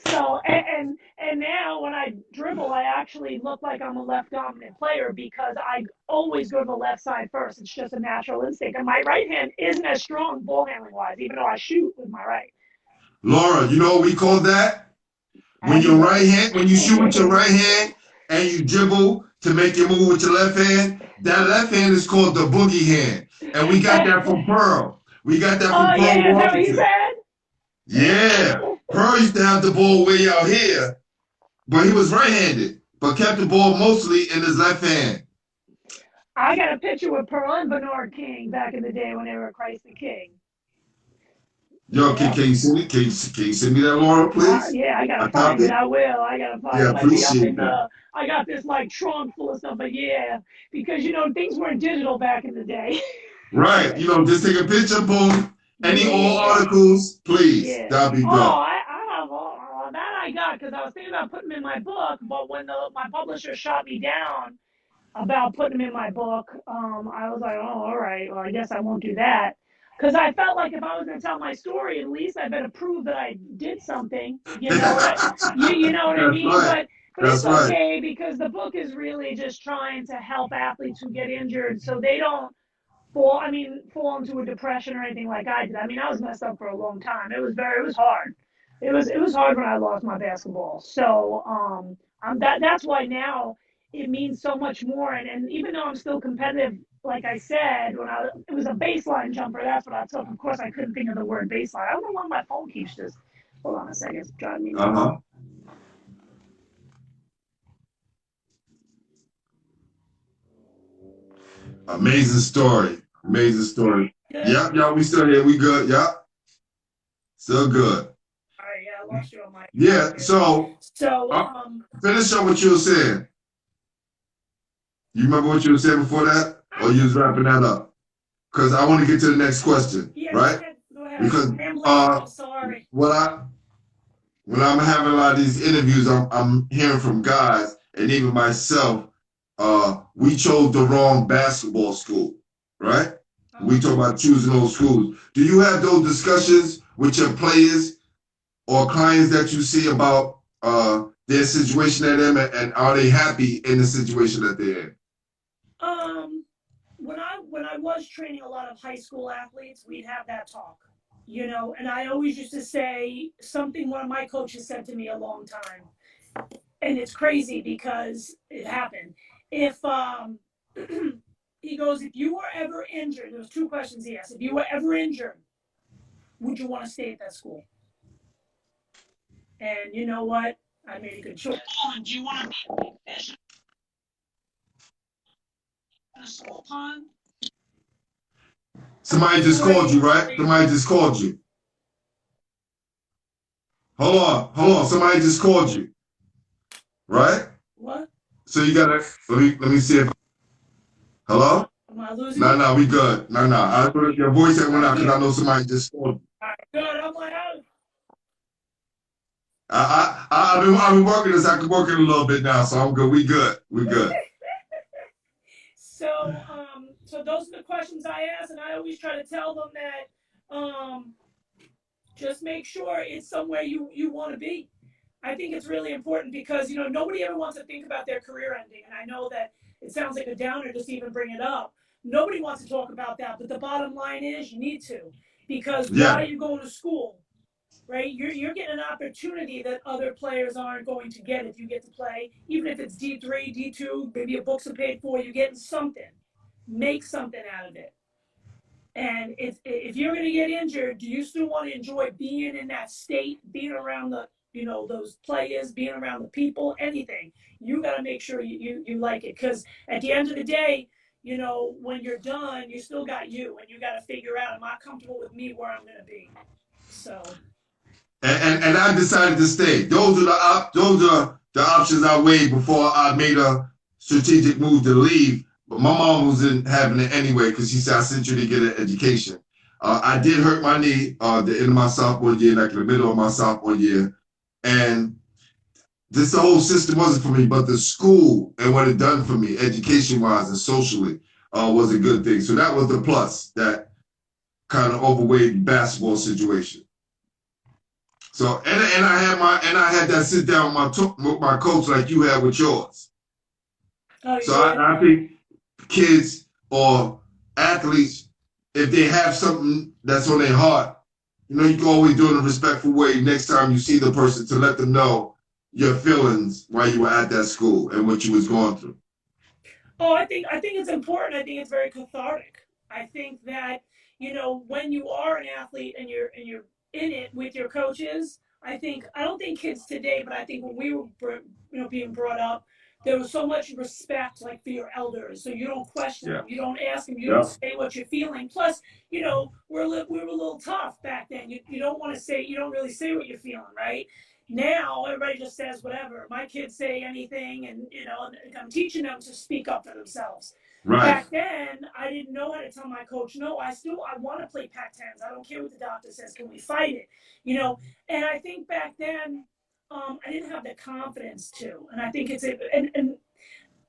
Speaker 3: So, and now when I dribble, I actually look like I'm a left dominant player because I always go to the left side first. It's just a natural instinct. And my right hand isn't as strong ball handling wise, even though I shoot with my right.
Speaker 1: Laura, you know what we call that? When you shoot with your right hand and you dribble to make your move with your left hand, that left hand is called the boogie hand. And we got that from Pearl. We got that from Pearl.
Speaker 3: Yeah, is that what he said?
Speaker 1: Yeah. Pearl used to have the ball way out here, but he was right-handed, but kept the ball mostly in his left hand.
Speaker 3: I got a picture with Pearl and Bernard King back in the day when they were Christ the King.
Speaker 1: Yo,
Speaker 3: Yep.
Speaker 1: can you send me? Can you send me that, Laura, please?
Speaker 3: Yeah, I gotta
Speaker 1: A
Speaker 3: find it.
Speaker 1: copy?
Speaker 3: I will. I gotta find
Speaker 1: Yeah,
Speaker 3: it. It might be up
Speaker 1: appreciate
Speaker 3: in
Speaker 1: that.
Speaker 3: the. I got this like trunk full of stuff, but yeah, because things weren't digital back in the day.
Speaker 1: Right. Just take a picture, boom. Any old
Speaker 3: Yeah,
Speaker 1: articles, please.
Speaker 3: yeah.
Speaker 1: That'd be
Speaker 3: Oh,
Speaker 1: good.
Speaker 3: I have all that I got because I was thinking about putting them in my book, but when my publisher shot me down about putting them in my book, I was like, oh, all right, well, I guess I won't do that. Because I felt like if I was going to tell my story, at least I better prove that I did something. You know what you know what I
Speaker 1: That's
Speaker 3: mean?
Speaker 1: right.
Speaker 3: But it's
Speaker 1: That's right.
Speaker 3: okay because the book is really just trying to help athletes who get injured so they don't fall into a depression or anything like I did. I mean, I was messed up for a long time. It was hard. It was hard when I lost my basketball. So that's why now it means so much more. And even though I'm still competitive, like I said, it was a baseline jumper. That's what I took. Of course, I couldn't think of the word baseline. I don't know why my phone keeps just. Hold on a second, it's driving me nuts.
Speaker 1: Uh-huh. Amazing story. Amazing story.
Speaker 3: Good.
Speaker 1: Yep, y'all, we still here. We good. Yep. Still good.
Speaker 3: All right, yeah, I lost you on my.
Speaker 1: Yeah, so
Speaker 3: So
Speaker 1: finish up what you were saying. You remember what you were saying before that? Or you was wrapping that up? Because I want to get to the next question,
Speaker 3: yeah,
Speaker 1: right?
Speaker 3: go ahead.
Speaker 1: Because
Speaker 3: I'm sorry.
Speaker 1: when I'm having a lot of these interviews, I'm hearing from guys and even myself, we chose the wrong basketball school, right? We talk about choosing those schools. Do you have those discussions with your players or clients that you see about their situation at them, and are they happy in the situation that they're in?
Speaker 3: When I was training a lot of high school athletes, we'd have that talk, and I always used to say something one of my coaches said to me a long time, and it's crazy because it happened. If he goes, if you were ever injured, there was two questions he asked. If you were ever injured, would you want to stay at that school? And you know what? I made a good choice. Do you want to be a big fish in a small pond?
Speaker 1: Somebody just called you, right? Somebody just called you. Hold on. Somebody just called you, right?
Speaker 3: What?
Speaker 1: So you gotta let me see if. Hello?
Speaker 3: Am I losing? No,
Speaker 1: we good. No. Your voice had went out because I know somebody just called you.
Speaker 3: All right, good. I'm like,
Speaker 1: I've been working this. I can work it a little bit now, so I'm good. We good.
Speaker 3: So those are the questions I ask, and I always try to tell them that just make sure it's somewhere you want to be. I think it's really important because nobody ever wants to think about their career ending, and I know that it sounds like a downer just to even bring it up. Nobody wants to talk about that, but the bottom line is you need to, because why are you going to school? Right, you're getting an opportunity that other players aren't going to get if you get to play, even if it's D3, D2, maybe your books are paid for, you're getting something. Make something out of it. And if you're going to get injured, do you still want to enjoy being in that state, being around the those players, being around the people, anything? You got to make sure you like it, because at the end of the day, when you're done, you still got you, and you got to figure out, am I comfortable with me where I'm going to be? So.
Speaker 1: And I decided to stay. Those are the options I weighed before I made a strategic move to leave. But my mom wasn't having it anyway because she said, I sent you to get an education. I did hurt my knee the end of my sophomore year, like in the middle of my sophomore year. And the whole system wasn't for me, but the school and what it done for me, education-wise and socially, was a good thing. So that was the plus that kind of overweighed the basketball situation. So and I had that sit down with my coach like you had with yours.
Speaker 3: Oh,
Speaker 1: so I think kids or athletes, if they have something that's on their heart, you can always do it in a respectful way next time you see the person, to let them know your feelings while you were at that school and what you was going through.
Speaker 3: Oh, I think it's important. I think it's very cathartic. I think that when you are an athlete and you're in it with your coaches, I don't think kids today, but I think when we were being brought up, there was so much respect, like, for your elders. So you don't question
Speaker 4: Yeah.
Speaker 3: them, you don't ask them, you
Speaker 4: Yeah.
Speaker 3: don't say what you're feeling. Plus, you know, we were a little tough back then. You don't want to say, you don't really say what you're feeling, right? Now everybody just says whatever. My kids say anything, and you know, I'm teaching them to speak up for themselves.
Speaker 4: Right.
Speaker 3: Back then, I didn't know how to tell my coach, no, I want to play Pac-10s. I don't care what the doctor says. Can we fight it? You know, and I think back then, I didn't have the confidence to, and I think and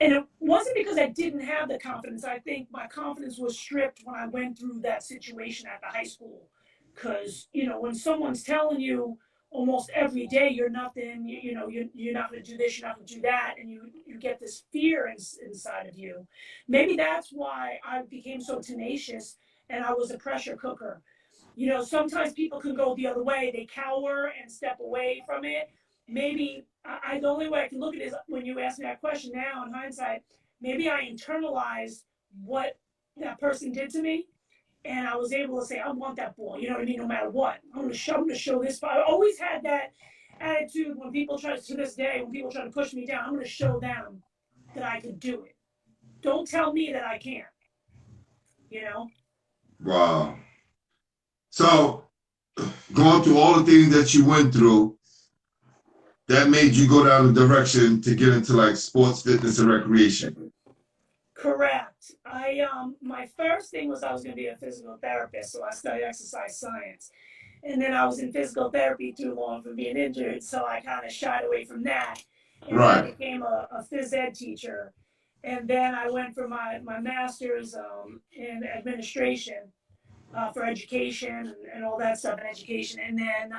Speaker 3: it wasn't because I didn't have the confidence. I think my confidence was stripped when I went through that situation at the high school. Because, you know, when someone's telling you almost every day you're nothing, you're not going to do this, you're not going to do that, and you get this fear inside of you. Maybe that's why I became so tenacious and I was a pressure cooker. You know, sometimes people can go the other way, they cower and step away from it. Maybe the only way I can look at it is when you ask me that question now in hindsight, maybe I internalized what that person did to me, and I was able to say, I want that ball. You know what I mean? No matter what, I'm going to show this. I always had that attitude when people try to this day, when people try to push me down, I'm going to show them that I can do it. Don't tell me that I can't. You know?
Speaker 4: Wow. So, going through all the things that you went through, that made you go down the direction to get into like sports, fitness, and recreation.
Speaker 3: Correct. My first thing was I was going to be a physical therapist, so I studied exercise science. And then I was in physical therapy too long from being injured, so I kind of shied away from that. And then I became a phys ed teacher. And then I went for my master's in administration for education and all that stuff in education. And then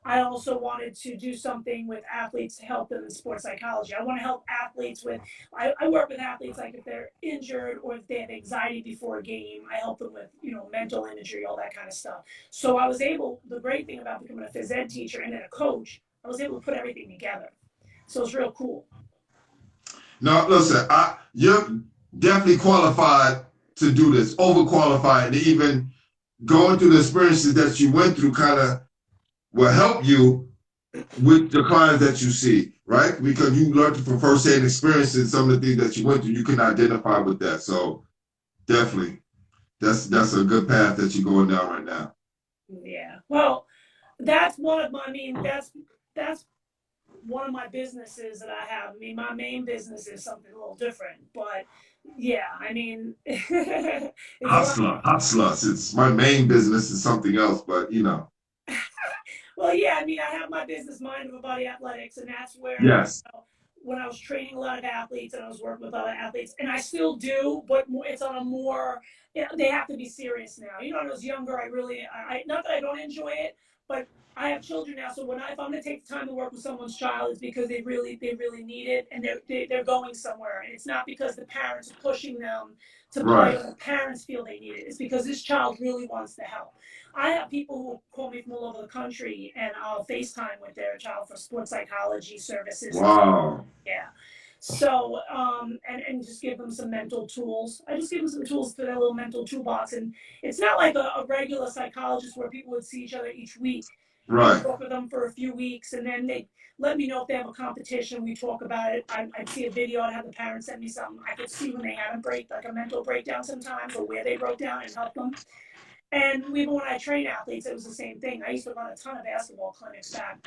Speaker 3: I also wanted to do something with athletes to help them in sports psychology. I want to help athletes with, I work with athletes like if they're injured or if they have anxiety before a game, I help them with, you know, mental imagery, all that kind of stuff. So I was able, the great thing about becoming a phys ed teacher and then a coach, I was able to put everything together. So it's real cool.
Speaker 4: No, listen, you're definitely qualified to do this, overqualified, and even going through the experiences that you went through kind of will help you with the clients that you see, right? Because you learned from firsthand experiences some of the things that you went through, you can identify with that. So definitely, that's a good path that you're going down right now.
Speaker 3: Yeah. Well, that's one of my, I mean, that's one of my businesses that I have. I mean, my main business is something a little different, but yeah, I mean,
Speaker 4: Hustlers. It's my main business is something else, but you know.
Speaker 3: Well, yeah, I mean, I have my business mind of Body Athletics, and that's where,
Speaker 4: yes,
Speaker 3: you know, when I was training a lot of athletes and I was working with other athletes, and I still do, but it's on a more, you know, they have to be serious now. You know, when I was younger, I not that I don't enjoy it, but I have children now, so if I'm going to take the time to work with someone's child, it's because they really need it, and they're going somewhere, and it's not because the parents are pushing them to play or the parents feel they need it. It's because this child really wants to help. I have people who call me from all over the country, and I'll FaceTime with their child for sports psychology services.
Speaker 4: Wow.
Speaker 3: Yeah. So, and just give them some mental tools. I just give them some tools for their little mental toolbox. And it's not like a regular psychologist where people would see each other each week.
Speaker 4: Right.
Speaker 3: I work with them for a few weeks, and then they let me know if they have a competition. We talk about it. I'd see a video. I'd have the parents send me something. I could see when they had a mental breakdown sometimes, or where they broke down, and help them. And even when I train athletes, it was the same thing. I used to run a ton of basketball clinics back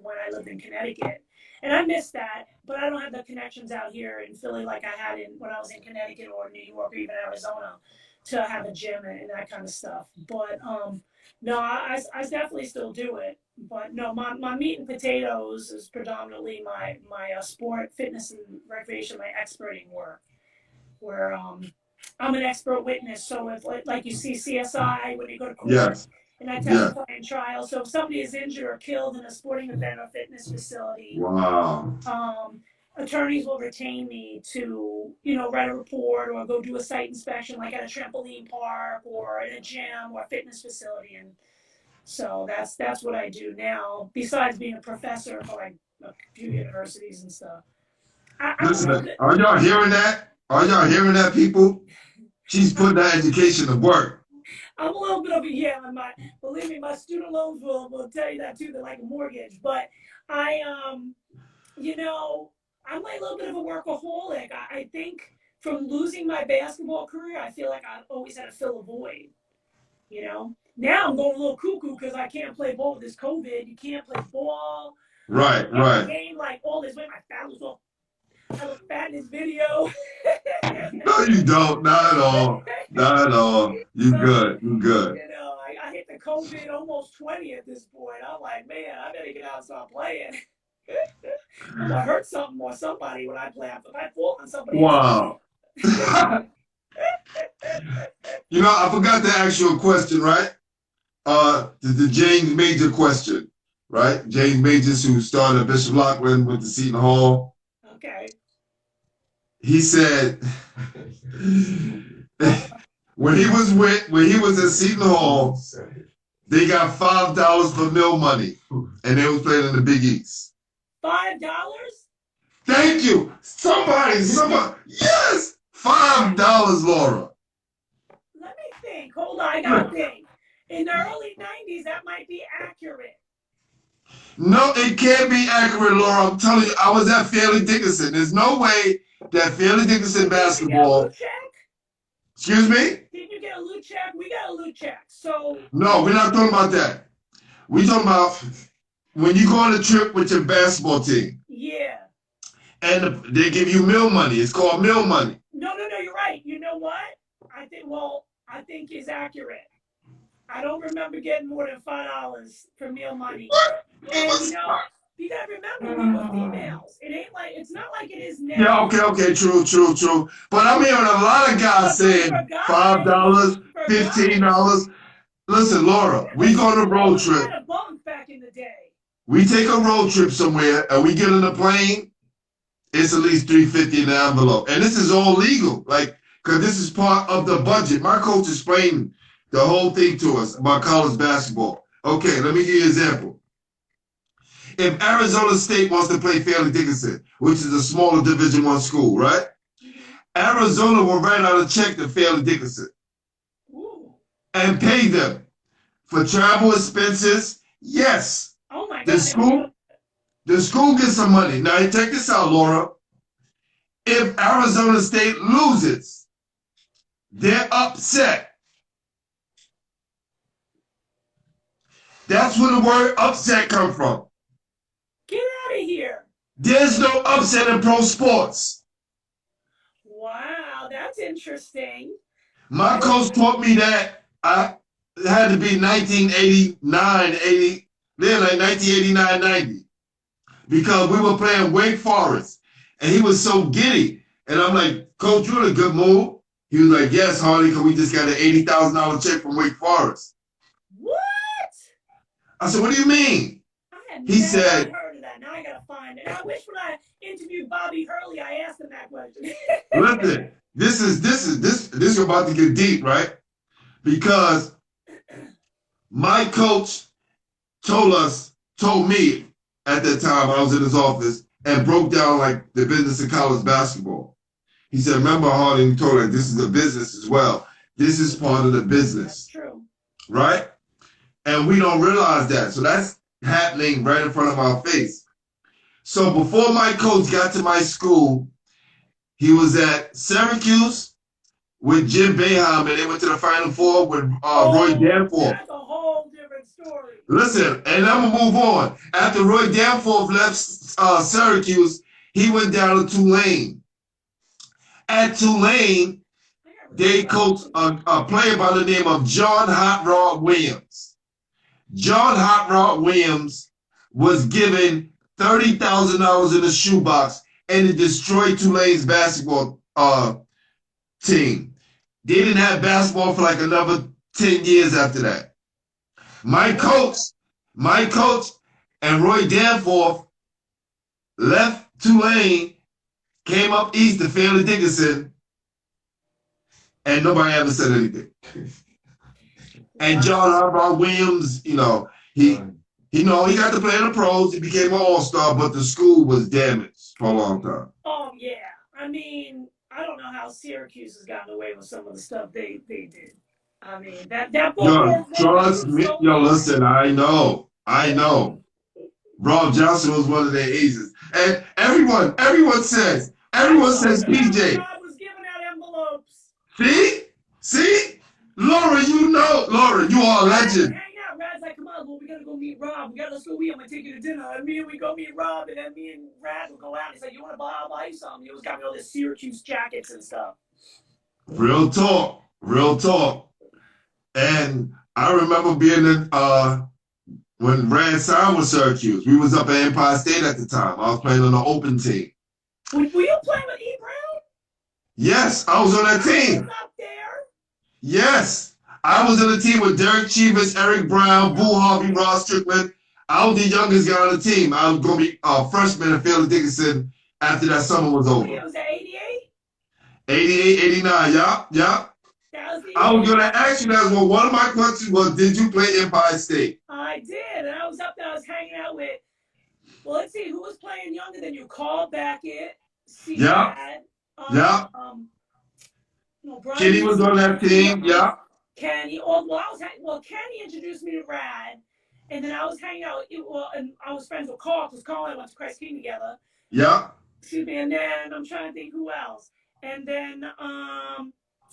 Speaker 3: when I lived in Connecticut. And I miss that, but I don't have the connections out here in Philly like I had when I was in Connecticut or New York or even Arizona to have a gym and that kind of stuff. But no, I definitely still do it. But no, my meat and potatoes is predominantly my sport, fitness, and recreation, my experting work, where I'm an expert witness. So if like you see CSI when you go to court, and I testify in trial. So if somebody is injured or killed in a sporting event or fitness facility,
Speaker 4: wow.
Speaker 3: Attorneys will retain me to, write a report or go do a site inspection, like at a trampoline park or in a gym or a fitness facility. And so that's what I do now, besides being a professor for like a few universities and stuff.
Speaker 4: Listen, are y'all hearing that? Are y'all hearing that, people? She's putting that education to work.
Speaker 3: I'm a little bit of a believe me, my student loans will tell you that too. They're like a mortgage. But I I'm like a little bit of a workaholic. I think from losing my basketball career, I feel like I always had to fill a void. You know, now I'm going a little cuckoo because I can't play ball with this COVID. You can't play ball.
Speaker 4: Right,
Speaker 3: I
Speaker 4: right.
Speaker 3: gained like all this weight. My fat was all. I look fat in this video.
Speaker 4: No, you don't. Not at all. Not at all. You good. You good.
Speaker 3: You know, I hit the COVID almost 20 at this point. I'm like, man, I better get out and start playing. I'm gonna hurt something or somebody when I play. If I fall on somebody.
Speaker 4: Wow. You know, I forgot to ask you a question, right? The James Major question, right? James Majors, who started at Bishop Lockland with the Seton Hall.
Speaker 3: Okay.
Speaker 4: He said when he was at Seton Hall, they got $5 for meal money, and they was playing in the Big East.
Speaker 3: $5?
Speaker 4: Thank you. Somebody. Yes, $5, Laura.
Speaker 3: Let me think. Hold on, I gotta think. In the early 90s, that might be accurate.
Speaker 4: No, it can't be accurate, Laura. I'm telling you, I was at Fairleigh Dickinson. There's no way that Fairleigh Dickinson basketball.
Speaker 3: Did you get a loot check?
Speaker 4: Excuse me?
Speaker 3: Did you get a loot check? We got a loot check. So.
Speaker 4: No, we're not talking about that. We're talking about when you go on a trip with your basketball team.
Speaker 3: Yeah.
Speaker 4: And they give you meal money. It's called meal money.
Speaker 3: No, you're right. You know what? I think is accurate. I don't remember getting more than $5 for meal money.
Speaker 4: What?
Speaker 3: And you know, you gotta remember we were females. It's not like it is now.
Speaker 4: Yeah, okay, true. But I'm hearing a lot of guys saying $5, $15. Listen, Laura, we go on a road trip.
Speaker 3: We had a bump back in the day.
Speaker 4: We take a road trip somewhere and we get on the plane, it's at least $350 in the envelope. And this is all legal, like, because this is part of the budget. My coach explained the whole thing to us about college basketball. Okay, let me give you an example. If Arizona State wants to play Fairleigh Dickinson, which is a smaller Division I school, right? Arizona will write out a check to Fairleigh Dickinson and pay them for travel expenses. Yes.
Speaker 3: Oh my God.
Speaker 4: The school gets some money. Now, check this out, Laura. If Arizona State loses, they're upset. That's where the word upset comes from.
Speaker 3: Get out of here.
Speaker 4: There's no upset in pro sports.
Speaker 3: Wow, that's interesting.
Speaker 4: My coach taught me that. It had to be 1989, 90. Because we were playing Wake Forest. And he was so giddy. And I'm like, Coach, you're in a good mood. He was like, yes, Harley, because we just got an $80,000 check from Wake Forest.
Speaker 3: What?
Speaker 4: I said, what do you mean?
Speaker 3: He said, heard of that. Now I gotta find it. I wish when I interviewed Bobby Hurley, I asked him that question.
Speaker 4: Listen, this is about to get deep, right? Because my coach told me at that time I was in his office and broke down like the business of college basketball. He said, remember, Harden, he told her this is a business as well. This is part of the business.
Speaker 3: That's true.
Speaker 4: Right? And we don't realize that. So that's happening right in front of our face. So before my coach got to my school, he was at Syracuse with Jim Boeheim, and they went to the Final Four with Roy Danforth.
Speaker 3: That's a whole different story.
Speaker 4: Listen, and I'm gonna move on. After Roy Danforth left Syracuse, he went down to Tulane. At Tulane, they coached a player by the name of John Hot Rod Williams. John Hot Rod Williams was given $30,000 in a shoebox, and it destroyed Tulane's basketball team. They didn't have basketball for like another 10 years after that. My coach and Roy Danforth left Tulane, came up east to Fairleigh Dickinson, and nobody ever said anything. And John Hot Williams, he got to play in the pros. He became an all-star, but the school was damaged for a long time.
Speaker 3: Oh, yeah. I mean, I don't know how Syracuse has gotten away with some of the stuff they did. I mean, that
Speaker 4: trust me. Listen, I know. Rob Johnson was one of their aces. And everyone says PJ.
Speaker 3: Rob was giving out envelopes.
Speaker 4: See? Laura, Laura, you are a legend.
Speaker 3: Hang out. Rad's like, come on, Lou, we gotta go meet Rob. Let's go meet him. I'm gonna take you to dinner. And we go meet Rob, and then me and Rad will go out. He's like, you wanna I'll buy you something. He always got me all this Syracuse jackets and stuff.
Speaker 4: Real talk. And I remember being in when Rad signed with Syracuse. We was up at Empire State at the time. I was playing on the open team.
Speaker 3: Were you playing with E. Brown?
Speaker 4: Yes, I was on that team.
Speaker 3: I was up there.
Speaker 4: Yes, I was on the team with Derek Chivas, Eric Brown, Boo Harvey, Ross Strickland. I was the youngest guy on the team. I was going to be a freshman at Felix Dickinson after that summer was over.
Speaker 3: It was at 88?
Speaker 4: 88, 89, yeah. I was going to ask you that. Well, one of my questions was, did you play Empire State?
Speaker 3: I did, and I was up there. I was hanging out with, well, let's see, who was playing younger than you? Carl Beckett.
Speaker 4: Yeah. Kenny was on that team, yeah.
Speaker 3: Kenny, Kenny introduced me to Rad, and then I was hanging out, and I was friends with Carl, because Carl and I went to Christ King together.
Speaker 4: Yeah.
Speaker 3: Excuse me, and then I'm trying to think who else. And then,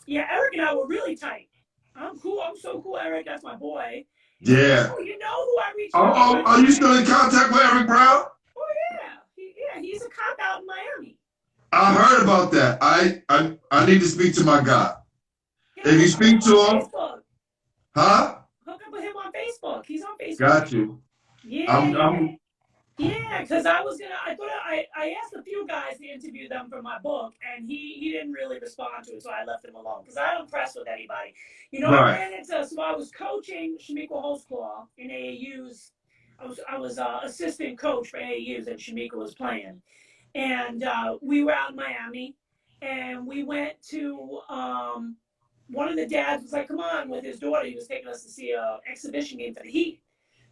Speaker 3: Eric and I were really tight. I'm cool. I'm so cool, Eric. That's my boy.
Speaker 4: Yeah.
Speaker 3: Oh, you know who I reached out to?
Speaker 4: Are you still in contact with Eric Brown?
Speaker 3: Oh, yeah. He's a cop out in Miami.
Speaker 4: I heard about that. I need to speak to my guy. If you speak to him.
Speaker 3: Facebook.
Speaker 4: Huh?
Speaker 3: Hook up with him on Facebook. He's on Facebook.
Speaker 4: Got you.
Speaker 3: Yeah. Yeah, because I asked a few guys to interview them for my book, and he didn't really respond to it, so I left him alone because I don't press with anybody.
Speaker 4: Right.
Speaker 3: I ran into, so I was coaching Shamika Holtzclaw in AAU's. I was assistant coach for AAU's, and Shamika was playing. And we were out in Miami, and we went to, one of the dads was like, come on, with his daughter. He was taking us to see an exhibition game for the Heat.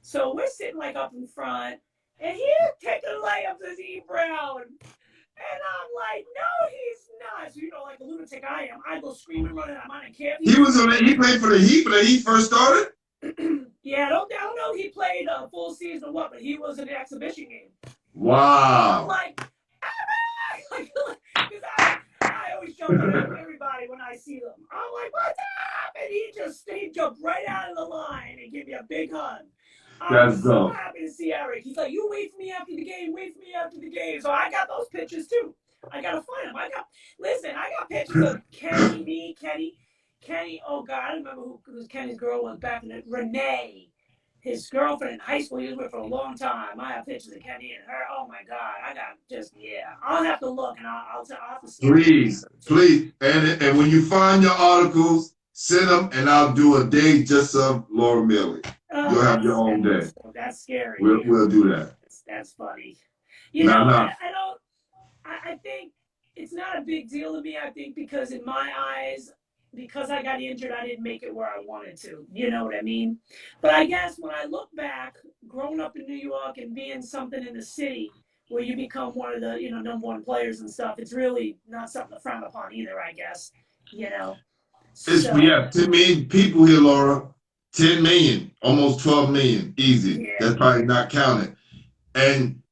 Speaker 3: So we're sitting like up in front. And he's taking layups as E. Brown. And I'm like, no, he's not. So, like a lunatic I am, I go screaming, running. I don't care.
Speaker 4: He played for the Heat when the Heat first started?
Speaker 3: Yeah, I don't know if he played a full season or what, but he was in the exhibition game.
Speaker 4: Wow.
Speaker 3: I'm like, because I always jump on everybody when I see them. I'm like, what's up? And he jumped right out of the line and gave me a big hug. I'm so happy to see Eric. He's like, you wait for me after the game. So I got those pictures too. I gotta find them. I got pictures of Kenny. Oh God, I don't remember who Kenny's girl was back in it. Renee, his girlfriend in high school. He was with for a long time. I have pictures of Kenny and her. Oh my God, I'll have to look and I'll have to see.
Speaker 4: Please, and when you find your articles, send them, and I'll do a day just of Laura Miele. You'll have your own day.
Speaker 3: That's scary.
Speaker 4: We'll do that.
Speaker 3: That's funny. I think it's not a big deal to me. I think because in my eyes, because I got injured, I didn't make it where I wanted to. You know what I mean? But I guess when I look back, growing up in New York and being something in the city where you become one of the number one players and stuff, it's really not something to frown upon either. I guess We have 10 million people here, Laura. 10 million, almost 12 million, easy. Yeah. That's probably not counted. And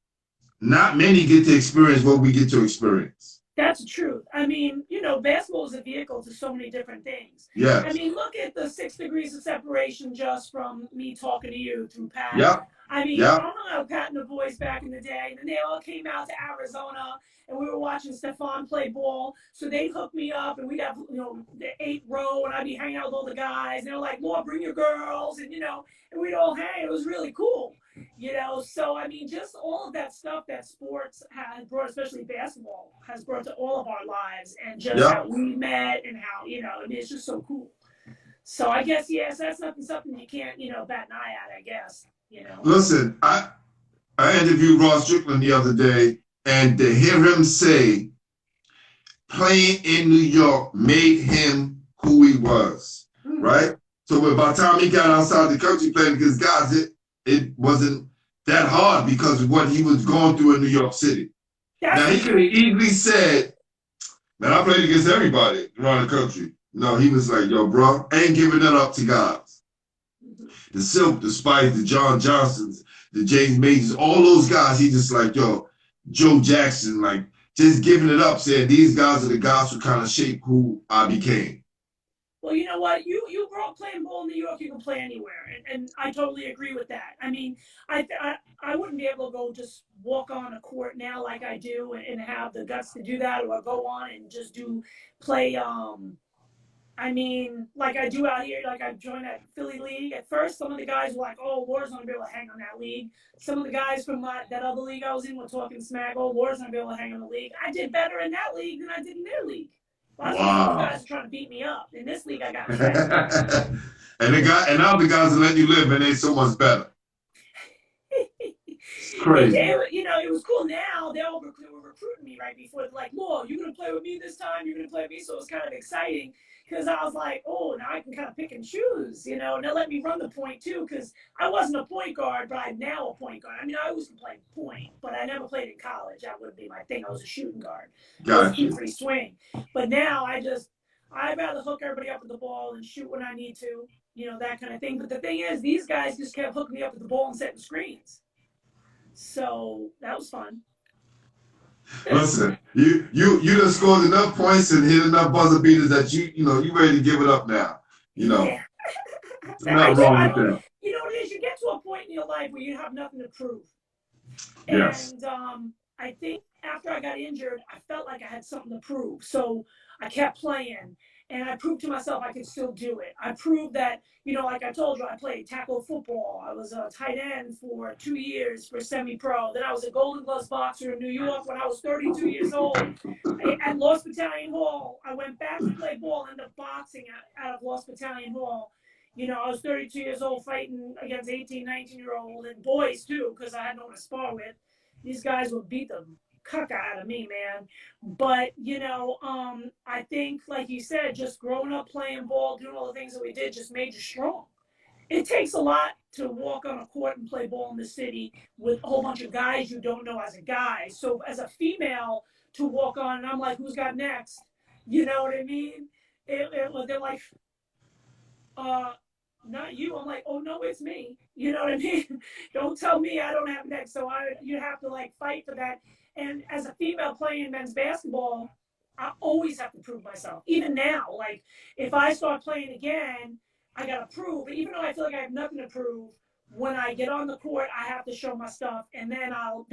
Speaker 3: not many get to experience what we get to experience. That's the truth. I mean, basketball is a vehicle to so many different things. Yeah. I mean, look at the 6 degrees of separation just from me talking to you through Pat. Yeah. I mean, I don't know Pat and the boys back in the day, and then they all came out to Arizona, and we were watching Stefan play ball. So they'd hook me up, and we'd have, the 8th row, and I'd be hanging out with all the guys. And they were like, Laura, bring your girls, and, and we'd all hang. It was really cool, So, I mean, just all of that stuff that sports has brought, especially basketball, has brought to all of our lives, and just how we met and how, I mean, it's just so cool. So I guess, yes, that's something you can't, bat an eye at, I guess. Listen, I interviewed Ross Strickland the other day, and to hear him say playing in New York made him who he was, right? So by the time he got outside the country playing against guys, it wasn't that hard because of what he was going through in New York City. Now, he could have easily said, man, I played against everybody around the country. No, he was like, yo, bro, I ain't giving that up to guys. The Silk, the Spice, the John Johnsons,
Speaker 4: the James Majors, all those guys, he just like, yo, Joe Jackson, like just giving it up, saying these guys are the guys who kind of shape who I became.
Speaker 3: Well, you know what? You grew up playing ball in New York. You can play anywhere, and I totally agree with that. I mean, I wouldn't be able to go just walk on a court now like I do and have the guts to do that, or go on and just play. I mean, like I do out here, like I joined that Philly league. At first, some of the guys were like, "Oh, Laura's gonna be able to hang on that league." Some of the guys from that other league I was in were talking smack. "Oh, Laura's gonna be able to hang on the league." I did better in that league than I did in their league. Lots of those guys are trying to beat me up. In this league, I got checked.
Speaker 4: And now the guys are letting you live, and they're so much better. It's crazy.
Speaker 3: You know, it was cool. Now they were recruiting me right before. Like, "Laura, you're gonna play with me this time. You're gonna play with me." So it was kind of exciting. Because I was like, oh, now I can kind of pick and choose, you know, and they let me run the point too, because I wasn't a point guard, but I'm now a point guard. I mean, I always played point, but I never played in college. That wouldn't be my thing. I was a shooting guard.
Speaker 4: Gotcha.
Speaker 3: Free swing. But now I'd rather hook everybody up with the ball and shoot when I need to, you know, that kind of thing. But the thing is, these guys just kept hooking me up with the ball and setting screens. So that was fun.
Speaker 4: Listen, you just scored enough points and hit enough buzzer beaters that you ready to give it up now. You know,
Speaker 3: yeah.
Speaker 4: Not wrong with that.
Speaker 3: You know what it is? You get to a point in your life where you have nothing to prove.
Speaker 4: Yes.
Speaker 3: And I think after I got injured, I felt like I had something to prove. So I kept playing, and I proved to myself I could still do it. I proved that, you know, like I told you, I played tackle football. I was a tight end for 2 years for semi-pro. Then I was a Golden Gloves boxer in New York when I was 32 years old. At Lost Battalion Hall, I went back to play ball, ended up boxing out of Lost Battalion Hall. You know, I was 32 years old fighting against 18, 19-year-old and boys too, because I had no one to spar with. These guys would beat the cuck out of me, man. But, you know, I think, like you said, just growing up playing ball, doing all the things that we did just made you strong. It takes a lot to walk on a court and play ball in the city with a whole bunch of guys you don't know as a guy. So as a female to walk on, and I'm like, who's got next? You know what I mean? They're like, not you. I'm like, oh no, it's me. You know what I mean? Don't tell me I don't have next. So you have to like fight for that. And as a female playing men's basketball, I always have to prove myself. Even now, like if I start playing again, I gotta prove. Even though I feel like I have nothing to prove, when I get on the court, I have to show my stuff, and then I'm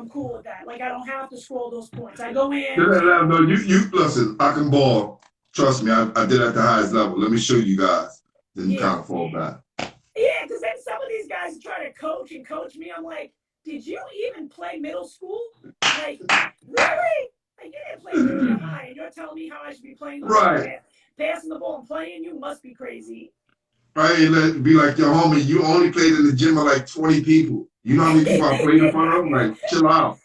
Speaker 3: cool with that. Like I don't have to score those points. I go in.
Speaker 4: No, you listen. I can ball. Trust me, I did at the highest level. Let me show you guys. Then you kind of fall back.
Speaker 3: Yeah, because then some of these guys try to coach me. I'm like, did you even play middle school? Like, really? Like, you didn't play junior high, and you're telling me how I should be playing?
Speaker 4: Right.
Speaker 3: Passing the ball and playing? You must be crazy.
Speaker 4: Right, and be like, yo, homie, you only played in the gym with like 20 people. You know how many people I played in front of? Like, chill out.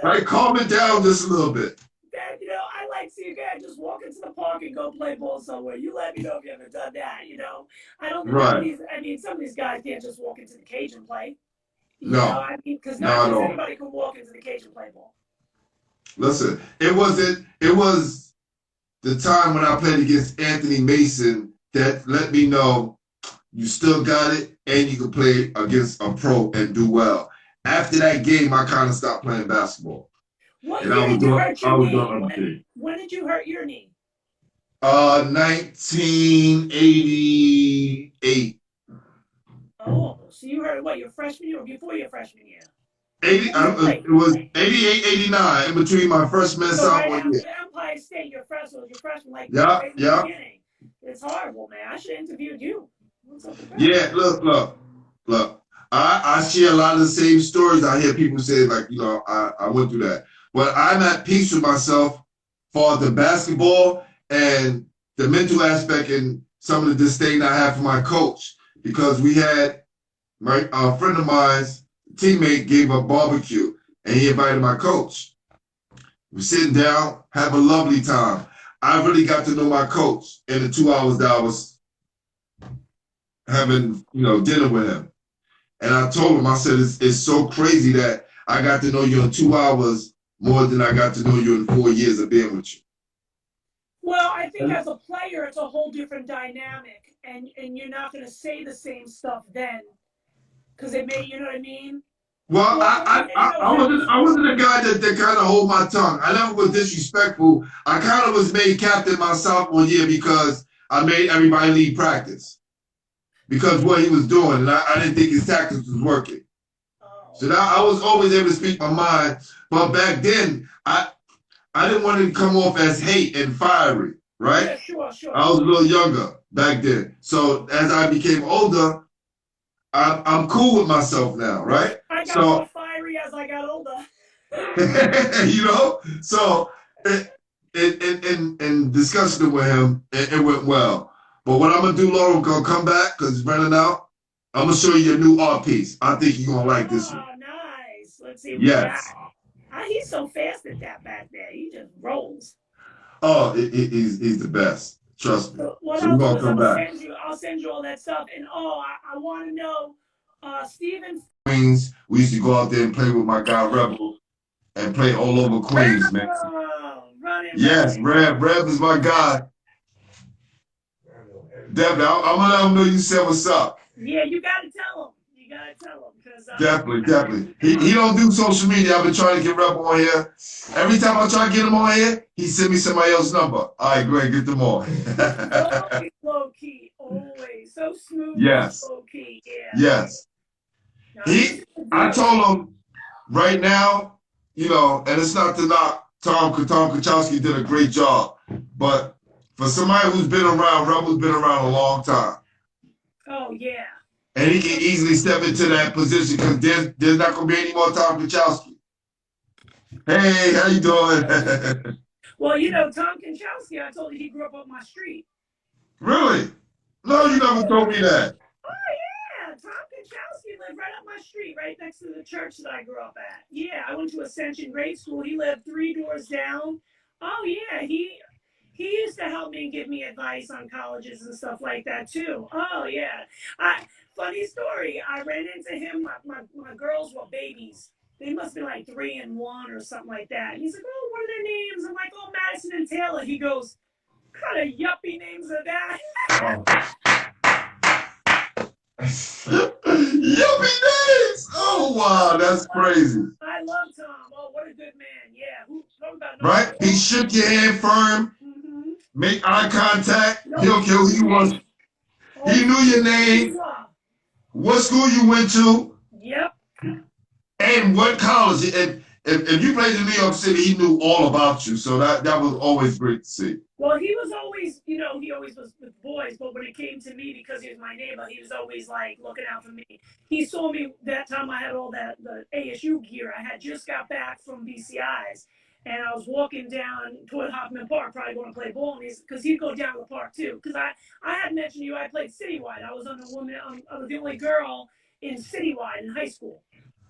Speaker 4: Like, calm it down just a little bit.
Speaker 3: You know, I like seeing a guy just walk into the park and go play ball somewhere. You let me know if you ever done that, you know. I don't think some of these guys can't just walk into the cage and play. You know, I mean, because not just anybody can walk into the cage and play ball.
Speaker 4: Listen, it was the time when I played against Anthony Mason that let me know you still got it and you can play against a pro and do well. After that game, I kind of stopped playing basketball.
Speaker 3: What year did you hurt your knee? When did you hurt your knee?
Speaker 4: 1988.
Speaker 3: Oh, so you hurt what, your freshman year or before your freshman year?
Speaker 4: It was 88, 89 in between my freshman and sophomore year.
Speaker 3: Empire State, your freshman, like
Speaker 4: yeah.
Speaker 3: Beginning. It's horrible, man. I should have interviewed you.
Speaker 4: Yeah, look. I share a lot of the same stories. I hear people say, like, you know, I went through that. But I'm at peace with myself for the basketball and the mental aspect and some of the disdain I have for my coach. Because we had a friend of mine's teammate gave a barbecue and he invited my coach. We're sitting down, have a lovely time. I really got to know my coach in the 2 hours that I was having, you know, dinner with him. And I told him, I said, it's so crazy that I got to know you in 2 hours more than I got to know you in 4 years of being with you.
Speaker 3: Well, I think as a player, it's a whole different dynamic. And you're not going to say the same stuff then Because it made, you know what I mean?
Speaker 4: Well,
Speaker 3: Well,
Speaker 4: I wasn't a guy that kind of hold my tongue. I never was disrespectful. I kind of was made captain my sophomore year because I made everybody leave practice because what he was doing, and I didn't think his tactics was working. So now I was always able to speak my mind. But back then, I didn't want it to come off as hate and fiery, right?
Speaker 3: Yeah, sure.
Speaker 4: I was a little younger back then. So as I became older, I'm cool with myself now, right?
Speaker 3: I got more fiery as I got older.
Speaker 4: You know, so in discussing with him, it went well. But what I'm gonna do, Laura, we're gonna come back because it's running out. I'm gonna show you a new art piece. I think you're gonna like this one.
Speaker 3: Oh, nice. Let's see.
Speaker 4: Yes.
Speaker 3: He's so fast at that back there. He just rolls.
Speaker 4: Oh, he's the best. Trust me.
Speaker 3: So what
Speaker 4: So
Speaker 3: I'll
Speaker 4: we're
Speaker 3: do
Speaker 4: gonna
Speaker 3: is
Speaker 4: come back.
Speaker 3: I'll send you all that stuff. And I want to know, Stephen.
Speaker 4: Queens. We used to go out there and play with my guy Rebel and play all over Queens, man. Yes, Rev is my guy. Definitely, I'm gonna let him know you said what's up.
Speaker 3: Yeah, you gotta tell him. Because
Speaker 4: Definitely. He don't do social media. I've been trying to get Rebel on here. Every time I try to get him on here, he send me somebody else's number. All right, go ahead, get them on.
Speaker 3: Always low key, always so smooth.
Speaker 4: Yes.
Speaker 3: Low key, yeah.
Speaker 4: Yes. I told him right now, you know, and it's not to knock Tom Kachowski did a great job, but for somebody who's been around, Rebel's been around a long time.
Speaker 3: Oh yeah.
Speaker 4: And he can easily step into that position because there's not going to be any more Tom Kachowski. Hey, how you doing?
Speaker 3: Well, you know, Tom Kachowski, I told you he grew up on my street.
Speaker 4: Really? No, you never told me that.
Speaker 3: Oh, yeah. Tom Kachowski lived right up my street, right next to the church that I grew up at. Yeah, I went to Ascension Grade School. He lived 3 doors down. Oh, yeah. He used to help me and give me advice on colleges and stuff like that, too. Oh, yeah. Funny story. I ran into him. My girls were babies. They must be like 3 and 1 or something like that. And he's like, oh, what are their names? I'm like, oh, Madison and Taylor. He goes, what kind of yuppie names are that?
Speaker 4: Yuppie names! Oh, wow, that's crazy.
Speaker 3: I love Tom. Oh, what a good man. Yeah.
Speaker 4: Right? He shook your hand firm, make eye contact. He'll kill who you want. He knew your name, what school you went to.
Speaker 3: Yep.
Speaker 4: And what college? And if you played in New York City, he knew all about you. So that was always great to see.
Speaker 3: Well, he was always, you know, he always was with boys. But when it came to me, because he was my neighbor, he was always like looking out for me. He saw me that time I had all the ASU gear. I had just got back from BCI's. And I was walking down toward Hoffman Park, probably going to play ball. Because he'd go down to the park, too. Because I had mentioned to you, I played citywide. I was I was the only girl in citywide in high school.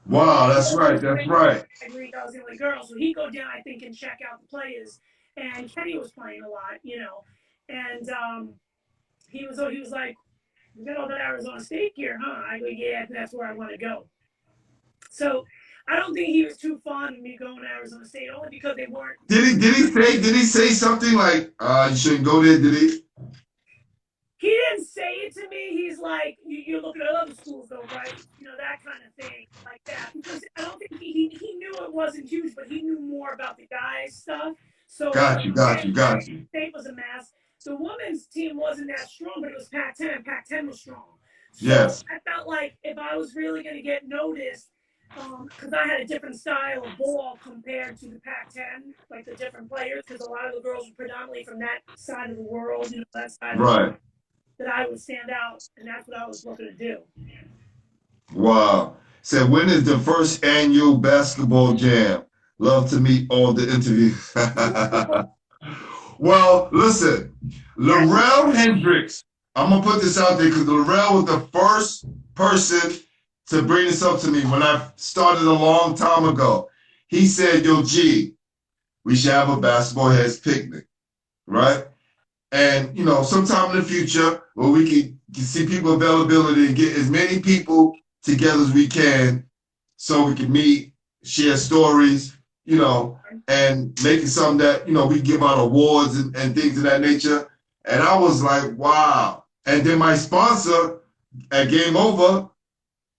Speaker 4: Wow, that's right. That's right.
Speaker 3: I agreed I was the only girl. So he'd go down, I think, and check out the players. And Kenny was playing a lot, you know. And he was like, you got all that Arizona State gear, huh? I go, yeah, that's where I want to go. So I don't think he was too fond of me going to Arizona State, only because they weren't.
Speaker 4: Did he say something like, you shouldn't go there, did he?
Speaker 3: He didn't say it to me. He's like, you're looking at other schools though, right? You know, that kind of thing, like that. Because I don't think he knew it wasn't huge, but he knew more about the guys' stuff. So
Speaker 4: Got you.
Speaker 3: State was a mess. The women's team wasn't that strong, but it was Pac-10. Pac-10 was strong. So
Speaker 4: yes.
Speaker 3: I felt like if I was really going to get noticed, because I had a different style of ball compared to the Pac-10, like the different players, because a lot of the girls were predominantly from that side of the world, you know, that side of the world, that I would stand out, and that's what I was looking to do.
Speaker 4: Wow. So when is the first annual basketball jam? Love to meet all the interviews. Well, listen, Laurel Hendricks, I'm going to put this out there because Laurel was the first person to bring this up to me when I started a long time ago. He said, yo, G, we should have a basketball heads picnic, right? And, you know, sometime in the future where we can see people availability and get as many people together as we can so we can meet, share stories, you know, and making something that, you know, we give out awards and things of that nature. And I was like, wow. And then my sponsor at Game Over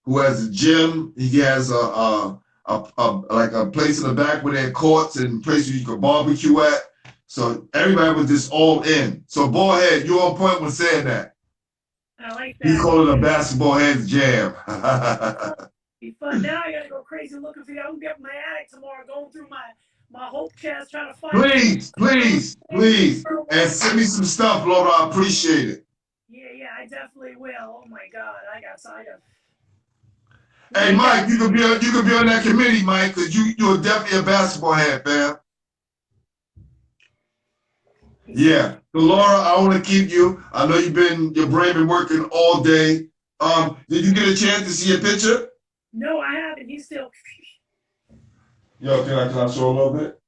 Speaker 4: who has a gym. He has like a place in the back where there are courts and place where you can barbecue at. So everybody was just all in. So Ballhead, you're on point with saying that.
Speaker 3: I like
Speaker 4: He
Speaker 3: that.
Speaker 4: called it a basketball heads jam.
Speaker 3: Be fun. Now I gotta go crazy looking for you. I'm gonna get my attic tomorrow, going through my hope chest, trying to find.
Speaker 4: Please, and send me some stuff, Laura. I appreciate it.
Speaker 3: Yeah, I definitely will. Oh my God, I got.
Speaker 4: Hey, Mike, you could be on that committee, Mike, because you're definitely a basketball head, fam. Yeah. So Laura, I want to keep you. I know your brain been working all day. Did you get a chance to see a picture?
Speaker 3: No, I haven't. He's still.
Speaker 4: Yo, can I show a little bit?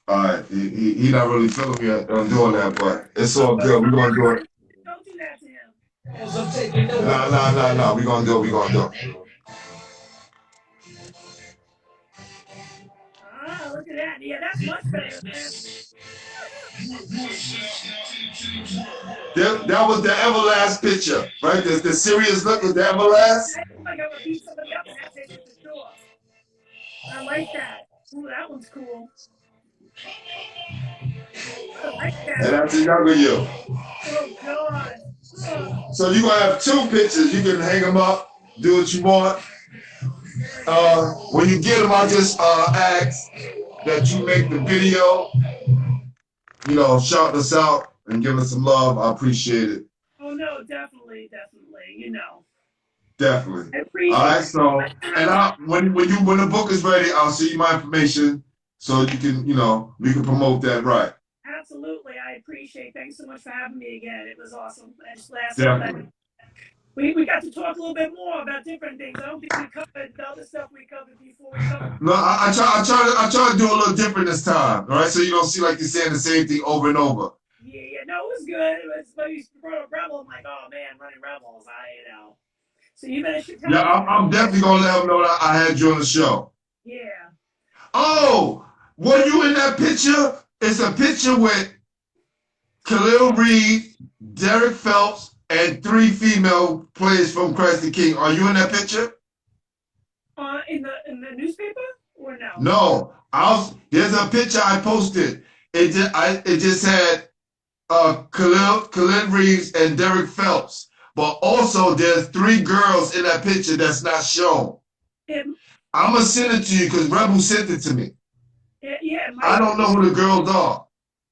Speaker 4: All right. He not really feeling me on doing that, but it's all good. We're gonna do it.
Speaker 3: Don't do that to him.
Speaker 4: Nah. We're gonna do it.
Speaker 3: Ah, look at that. Yeah, that's much better, man.
Speaker 4: That was the Everlast picture, right? The serious look was the Everlast.
Speaker 3: I think I'm gonna beat somebody up in that picture for sure. I like that. Ooh, that one's cool. I like that.
Speaker 4: And that's the younger you.
Speaker 3: Oh God.
Speaker 4: So you're gonna have two pictures. You can hang them up, do what you want. When you get them, I just ask that you make the video, shout us out and give us some love. I appreciate it.
Speaker 3: Oh no, definitely.
Speaker 4: Definitely.
Speaker 3: I appreciate
Speaker 4: All right, so and when the book is ready, I'll send you my information so you can, we can promote that right.
Speaker 3: Absolutely, I appreciate it. Thanks so much for having me again. It was awesome.
Speaker 4: Definitely.
Speaker 3: We got to talk a little bit more about different things. I don't think we covered the other stuff we covered before we covered.
Speaker 4: No, I try to do a little different this time, all right? So you don't see like you're saying the same thing over and over.
Speaker 3: Yeah, no, it was good. But you brought up Rebel. I'm like, oh man, running Rebels. So you better should tell me.
Speaker 4: I'm definitely gonna let them know that I had you on the show.
Speaker 3: Yeah.
Speaker 4: Oh, were you in that picture? It's a picture with Khalil Reed, Derek Phelps, and 3 female players from Christ the King. Are you in that picture?
Speaker 3: In the newspaper or no?
Speaker 4: No, there's a picture I posted. It just had Khalil Reeves and Derek Phelps, but also there's 3 girls in that picture that's not shown. I'm gonna send it to you because Rebel sent it to me.
Speaker 3: Yeah.
Speaker 4: I don't know who the girls are.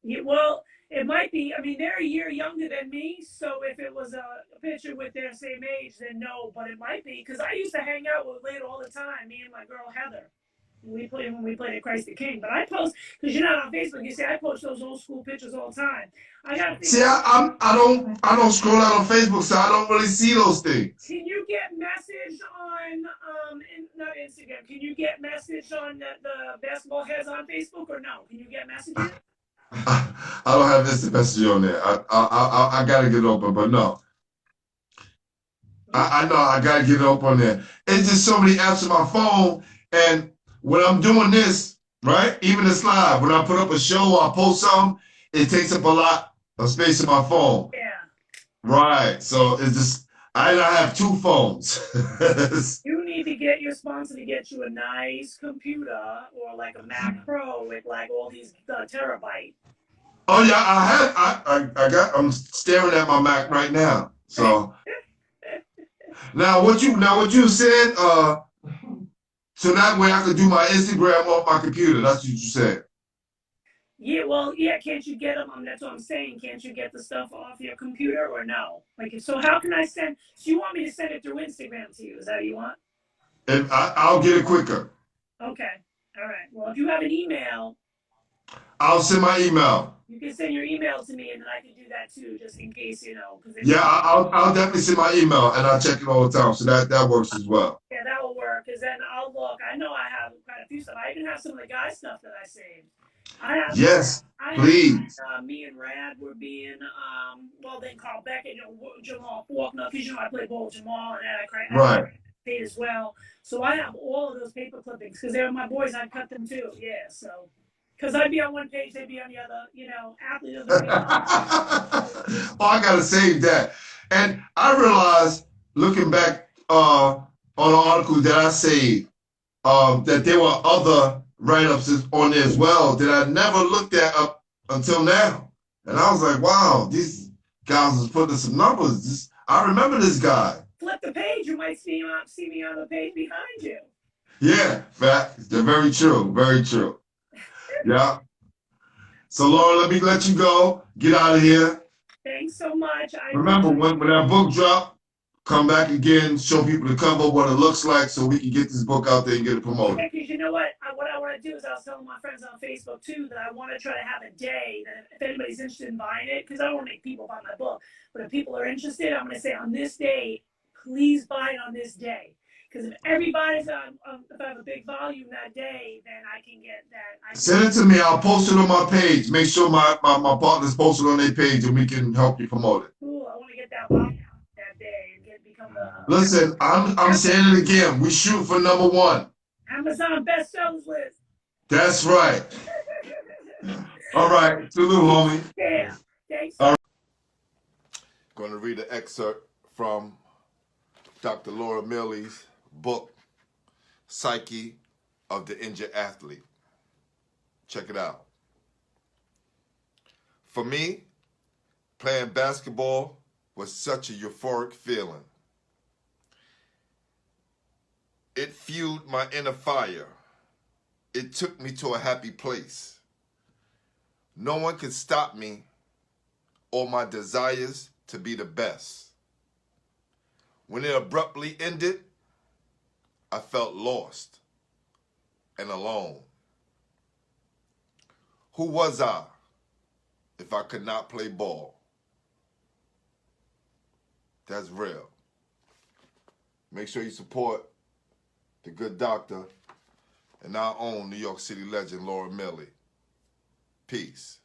Speaker 3: Yeah, well, it might be. I mean, they're a year younger than me, so if it was a picture with their same age, then no. But it might be because I used to hang out with Late all the time. Me and my girl Heather. When we played at Christ the King. But I post because you're not on Facebook. You see, I post those old school pictures all the time. I don't scroll out on Facebook, so I don't really see those things. Can you get message on not Instagram? Can you get message on the Basketball Heads on Facebook or no? Can you get messages?
Speaker 4: I don't have instant message on there. I gotta get open, but no. I know I gotta get up on there. It's just so many apps on my phone, and when I'm doing this, right, even this live, when I put up a show or I post something, it takes up a lot of space in my phone.
Speaker 3: Yeah.
Speaker 4: Right. So it's just I have 2 phones.
Speaker 3: You need to get your sponsor to get you a nice computer or like a Mac Pro with like all these terabyte.
Speaker 4: Oh yeah, I'm staring at my Mac right now. So now what you said, so that way I could do my Instagram off my computer. That's what you said.
Speaker 3: Yeah, well, yeah, can't you get them? That's what I'm saying. Can't you get the stuff off your computer or no? Like, so how can I send? So you want me to send it through Instagram to you? Is that what you want?
Speaker 4: And I'll get it quicker.
Speaker 3: Okay. All right. Well, if you have an email,
Speaker 4: I'll send my email.
Speaker 3: You can send your email to me, and then I can do that too, just in case,
Speaker 4: Yeah, I'll definitely send my email, and I'll check it all the time. So that works as well.
Speaker 3: Yeah, that will work. Because then I'll look. I know I have quite a few stuff. I even have some of the guy stuff that I saved.
Speaker 4: Yes, please.
Speaker 3: Me and Rad were being, then Carl Beckett, Jamal Faulkner, because I play ball with Jamal, and I paid as well. So I have all of those paper clippings because they were my boys. I cut them too. Yeah, so. Because I'd be on one page, they'd be on the other, athlete of the week.
Speaker 4: Oh, I got to save that. And I realized, looking back on the article that I saved that there were other write-ups on there as well that I never looked at up until now. And I was like, wow, these guys was putting some numbers. I remember this guy.
Speaker 3: Flip the page, you might see me on the page behind you.
Speaker 4: Yeah, fact. They're very true. Very true. Yeah. So Laura, let you go. Get out of here.
Speaker 3: Thanks so much.
Speaker 4: Remember, when that book drop, come back again, show people the cover, what it looks like, so we can get this book out there and get it promoted.
Speaker 3: Yeah, because you know what? What I want to do is I was telling my friends on Facebook too that I want to try to have a day that if anybody's interested in buying it, because I don't want to make people buy my book, but if people are interested, I'm going to say on this day, please buy it on this day. Because if everybody's if I have a big volume that day, then I can get that.
Speaker 4: Send it to me. I'll post it on my page. Make sure my partners post it on their page, and we can help you promote it.
Speaker 3: Cool. I want to get that volume that day and become the.
Speaker 4: Listen, I'm saying it again. We shoot for #1.
Speaker 3: Amazon bestsellers list.
Speaker 4: That's right. All right. Salute, homie.
Speaker 3: Yeah. Thanks.
Speaker 1: All right. Going to read an excerpt from Dr. Laura Miele's book, Psyche of the Injured Athlete. Check it out. For me, playing basketball was such a euphoric feeling. It fueled my inner fire. It took me to a happy place. No one could stop me or my desires to be the best. When it abruptly ended, I felt lost and alone. Who was I if I could not play ball? That's real. Make sure you support the good doctor and our own New York City legend, Laura Miele. Peace.